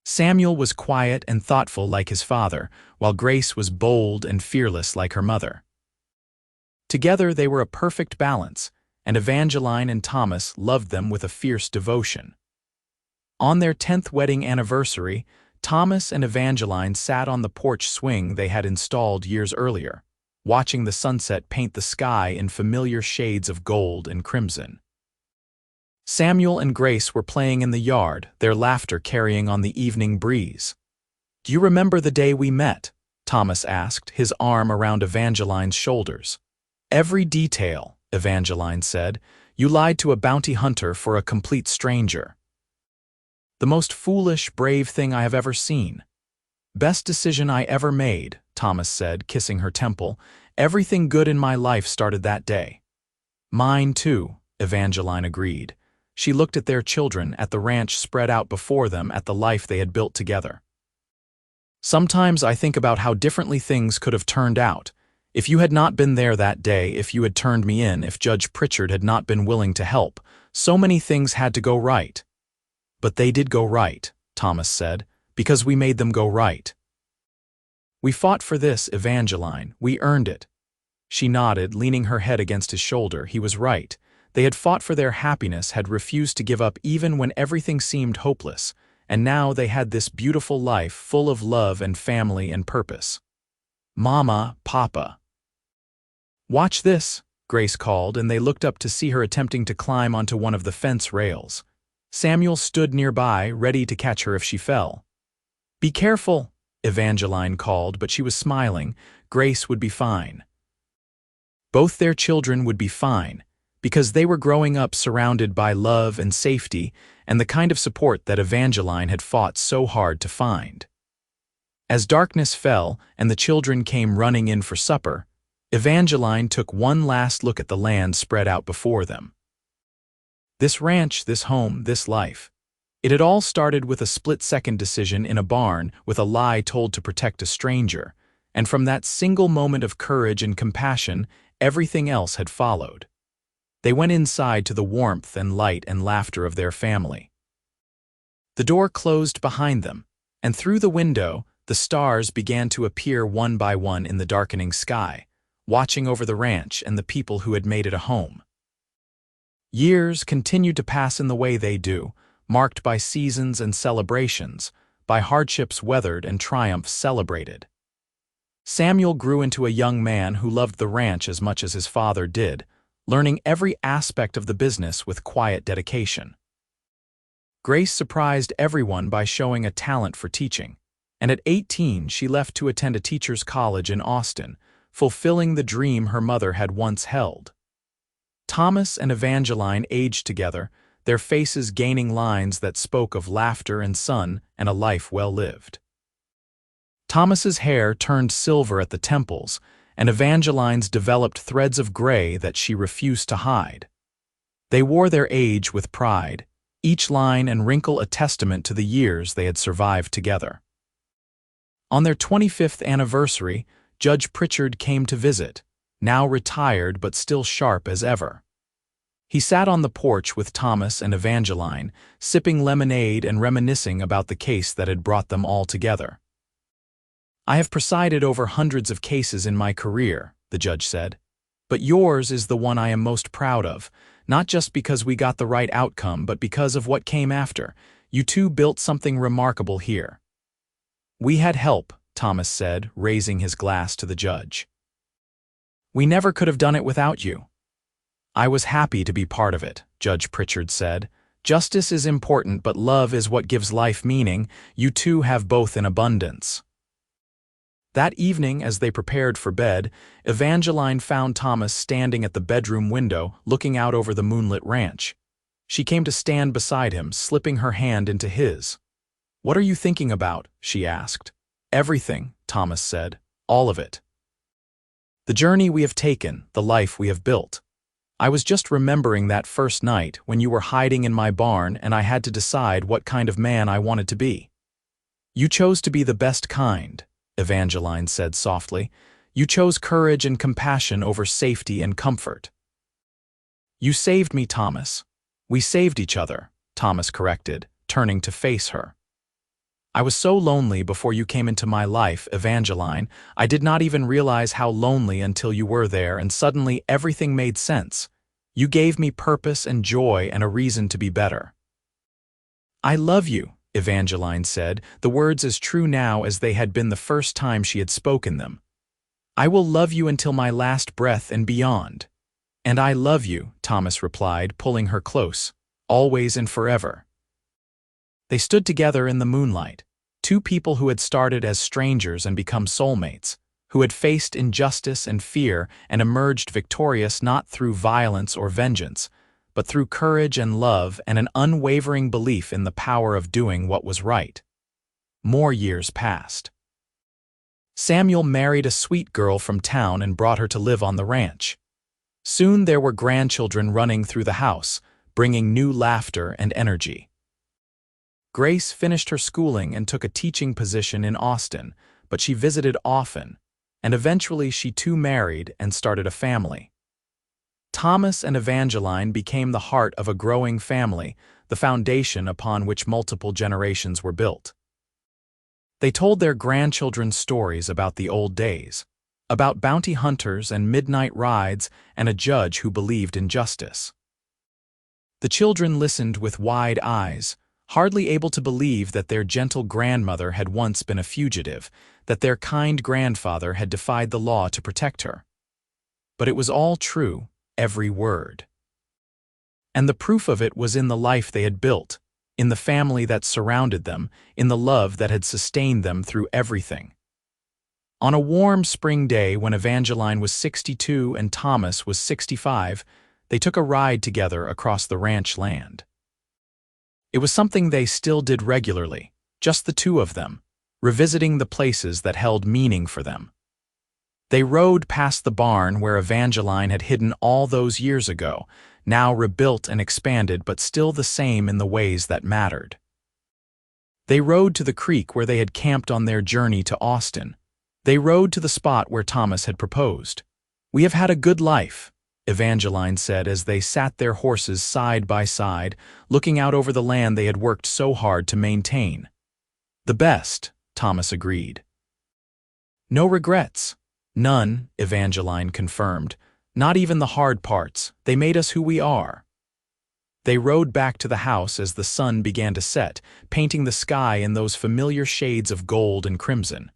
Samuel was quiet and thoughtful like his father, while Grace was bold and fearless like her mother. Together they were a perfect balance, and Evangeline and Thomas loved them with a fierce devotion. On their 10th wedding anniversary, Thomas and Evangeline sat on the porch swing they had installed years earlier, watching the sunset paint the sky in familiar shades of gold and crimson. Samuel and Grace were playing in the yard, their laughter carrying on the evening breeze. "Do you remember the day we met?" Thomas asked, his arm around Evangeline's shoulders. "Every detail," Evangeline said. "You lied to a bounty hunter for a complete stranger." "The most foolish, brave thing I have ever seen. Best decision I ever made," Thomas said, kissing her temple. "Everything good in my life started that day." "Mine too," Evangeline agreed. She looked at their children, at the ranch spread out before them, at the life they had built together. "Sometimes I think about how differently things could have turned out. If you had not been there that day, if you had turned me in, if Judge Pritchard had not been willing to help, so many things had to go right." "But they did go right," Thomas said, "because we made them go right." "We fought for this, Evangeline. We earned it." She nodded, leaning her head against his shoulder. He was right. They had fought for their happiness, had refused to give up even when everything seemed hopeless, and now they had this beautiful life full of love and family and purpose. "Mama, Papa." "Watch this," Grace called, and they looked up to see her attempting to climb onto one of the fence rails. Samuel stood nearby, ready to catch her if she fell. "Be careful," Evangeline called, but she was smiling. Grace would be fine. Both their children would be fine, because they were growing up surrounded by love and safety and the kind of support that Evangeline had fought so hard to find. As darkness fell and the children came running in for supper, Evangeline took one last look at the land spread out before them. This ranch, this home, this life. It had all started with a split-second decision in a barn with a lie told to protect a stranger, and from that single moment of courage and compassion, everything else had followed. They went inside to the warmth and light and laughter of their family. The door closed behind them, and through the window, the stars began to appear one by one in the darkening sky, watching over the ranch and the people who had made it a home. Years continued to pass in the way they do, marked by seasons and celebrations, by hardships weathered and triumphs celebrated. Samuel grew into a young man who loved the ranch as much as his father did, learning every aspect of the business with quiet dedication. Grace surprised everyone by showing a talent for teaching, and at 18 she left to attend a teacher's college in Austin, fulfilling the dream her mother had once held. Thomas and Evangeline aged together, their faces gaining lines that spoke of laughter and sun and a life well lived. Thomas's hair turned silver at the temples, and Evangeline's developed threads of gray that she refused to hide. They wore their age with pride, each line and wrinkle a testament to the years they had survived together. On their 25th anniversary, Judge Pritchard came to visit, now retired but still sharp as ever. He sat on the porch with Thomas and Evangeline, sipping lemonade and reminiscing about the case that had brought them all together. "I have presided over hundreds of cases in my career," the judge said, "but yours is the one I am most proud of, not just because we got the right outcome, but because of what came after. You two built something remarkable here." "We had help," Thomas said, raising his glass to the judge. "We never could have done it without you." "I was happy to be part of it," Judge Pritchard said. "Justice is important, but love is what gives life meaning. You two have both in abundance." That evening, as they prepared for bed, Evangeline found Thomas standing at the bedroom window, looking out over the moonlit ranch. She came to stand beside him, slipping her hand into his. "What are you thinking about?" she asked. "Everything," Thomas said. "All of it. The journey we have taken, the life we have built. I was just remembering that first night when you were hiding in my barn and I had to decide what kind of man I wanted to be." "You chose to be the best kind," Evangeline said softly. "You chose courage and compassion over safety and comfort." "You saved me, Thomas." "We saved each other," Thomas corrected, turning to face her. "I was so lonely before you came into my life, Evangeline. I did not even realize how lonely until you were there, and suddenly everything made sense. You gave me purpose and joy and a reason to be better." "I love you," Evangeline said, the words as true now as they had been the first time she had spoken them. "I will love you until my last breath and beyond." "And I love you," Thomas replied, pulling her close, "always and forever." They stood together in the moonlight, two people who had started as strangers and become soulmates, who had faced injustice and fear and emerged victorious not through violence or vengeance, but through courage and love and an unwavering belief in the power of doing what was right. More years passed. Samuel married a sweet girl from town and brought her to live on the ranch. Soon there were grandchildren running through the house, bringing new laughter and energy. Grace finished her schooling and took a teaching position in Austin, but she visited often, and eventually she too married and started a family. Thomas and Evangeline became the heart of a growing family, the foundation upon which multiple generations were built. They told their grandchildren stories about the old days, about bounty hunters and midnight rides and a judge who believed in justice. The children listened with wide eyes, hardly able to believe that their gentle grandmother had once been a fugitive, that their kind grandfather had defied the law to protect her. But it was all true, every word. And the proof of it was in the life they had built, in the family that surrounded them, in the love that had sustained them through everything. On a warm spring day when Evangeline was 62 and Thomas was 65, they took a ride together across the ranch land. It was something they still did regularly, just the two of them, revisiting the places that held meaning for them. They rode past the barn where Evangeline had hidden all those years ago, now rebuilt and expanded but still the same in the ways that mattered. They rode to the creek where they had camped on their journey to Austin. They rode to the spot where Thomas had proposed. "We have had a good life," Evangeline said as they sat their horses side by side, looking out over the land they had worked so hard to maintain. "The best," Thomas agreed. "No regrets." "None," Evangeline confirmed. "Not even the hard parts. They made us who we are." They rode back to the house as the sun began to set, painting the sky in those familiar shades of gold and crimson.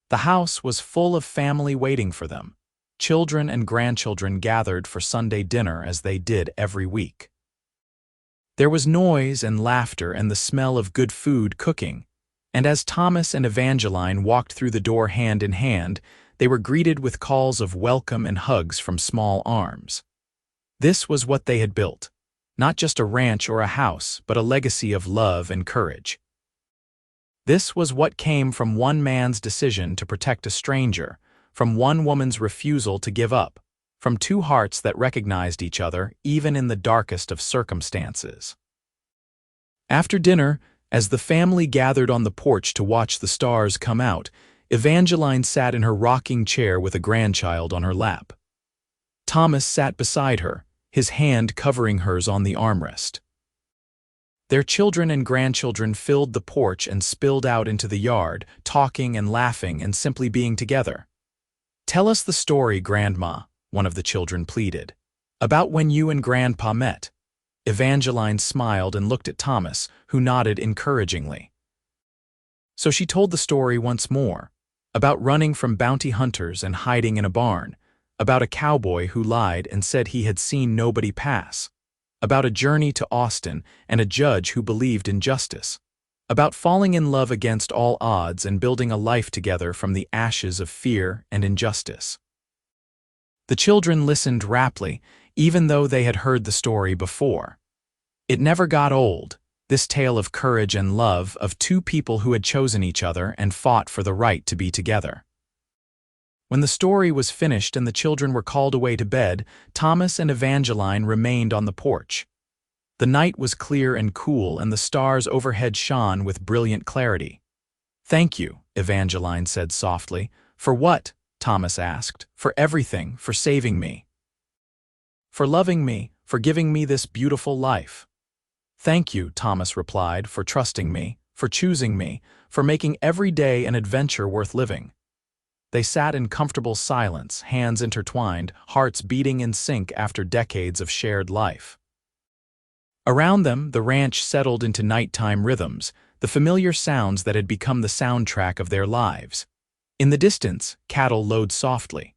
The house was full of family waiting for them. Children and grandchildren gathered for Sunday dinner as they did every week. There was noise and laughter and the smell of good food cooking, and as Thomas and Evangeline walked through the door hand in hand, they were greeted with calls of welcome and hugs from small arms. This was what they had built, not just a ranch or a house, but a legacy of love and courage. This was what came from one man's decision to protect a stranger, from one woman's refusal to give up, from two hearts that recognized each other even in the darkest of circumstances. After dinner, as the family gathered on the porch to watch the stars come out, Evangeline sat in her rocking chair with a grandchild on her lap. Thomas sat beside her, his hand covering hers on the armrest. Their children and grandchildren filled the porch and spilled out into the yard, talking and laughing and simply being together. "Tell us the story, Grandma," one of the children pleaded. "About when you and Grandpa met." Evangeline smiled and looked at Thomas, who nodded encouragingly. So she told the story once more, about running from bounty hunters and hiding in a barn, about a cowboy who lied and said he had seen nobody pass, about a journey to Austin and a judge who believed in justice. about falling in love against all odds and building a life together from the ashes of fear and injustice. The children listened raptly, even though they had heard the story before. It never got old, this tale of courage and love of two people who had chosen each other and fought for the right to be together. When the story was finished and the children were called away to bed, Thomas and Evangeline remained on the porch. The night was clear and cool, and the stars overhead shone with brilliant clarity. "Thank you," Evangeline said softly. "For what?" Thomas asked. "For everything, for saving me. For loving me, for giving me this beautiful life." "Thank you," Thomas replied, "for trusting me, for choosing me, for making every day an adventure worth living." They sat in comfortable silence, hands intertwined, hearts beating in sync after decades of shared life. Around them, the ranch settled into nighttime rhythms, the familiar sounds that had become the soundtrack of their lives. In the distance, cattle lowed softly.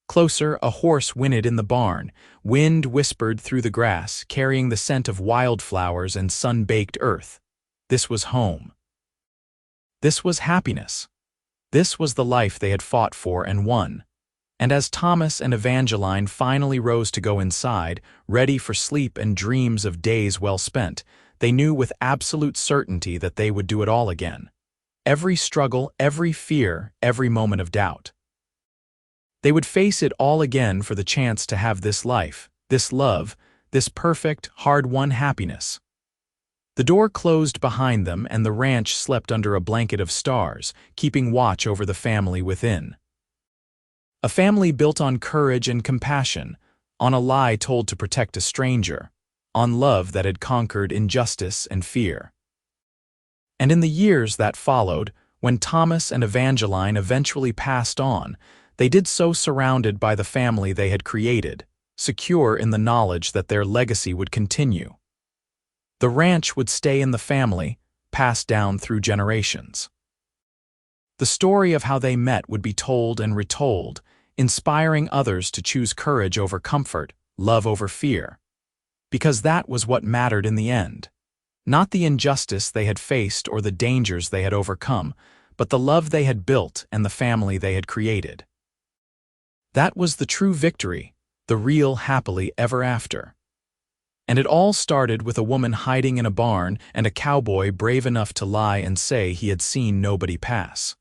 Closer, a horse whinnied in the barn. Wind whispered through the grass, carrying the scent of wildflowers and sun-baked earth. This was home. This was happiness. This was the life they had fought for and won. And as Thomas and Evangeline finally rose to go inside, ready for sleep and dreams of days well spent, they knew with absolute certainty that they would do it all again. Every struggle, every fear, every moment of doubt. They would face it all again for the chance to have this life, this love, this perfect, hard-won happiness. The door closed behind them and the ranch slept under a blanket of stars, keeping watch over the family within. A family built on courage and compassion, on a lie told to protect a stranger, on love that had conquered injustice and fear. And in the years that followed, when Thomas and Evangeline eventually passed on, they did so surrounded by the family they had created, secure in the knowledge that their legacy would continue. The ranch would stay in the family, passed down through generations. The story of how they met would be told and retold, inspiring others to choose courage over comfort, love over fear. Because that was what mattered in the end. Not the injustice they had faced or the dangers they had overcome, but the love they had built and the family they had created. That was the true victory, the real happily ever after. And it all started with a woman hiding in a barn and a cowboy brave enough to lie and say he had seen nobody pass.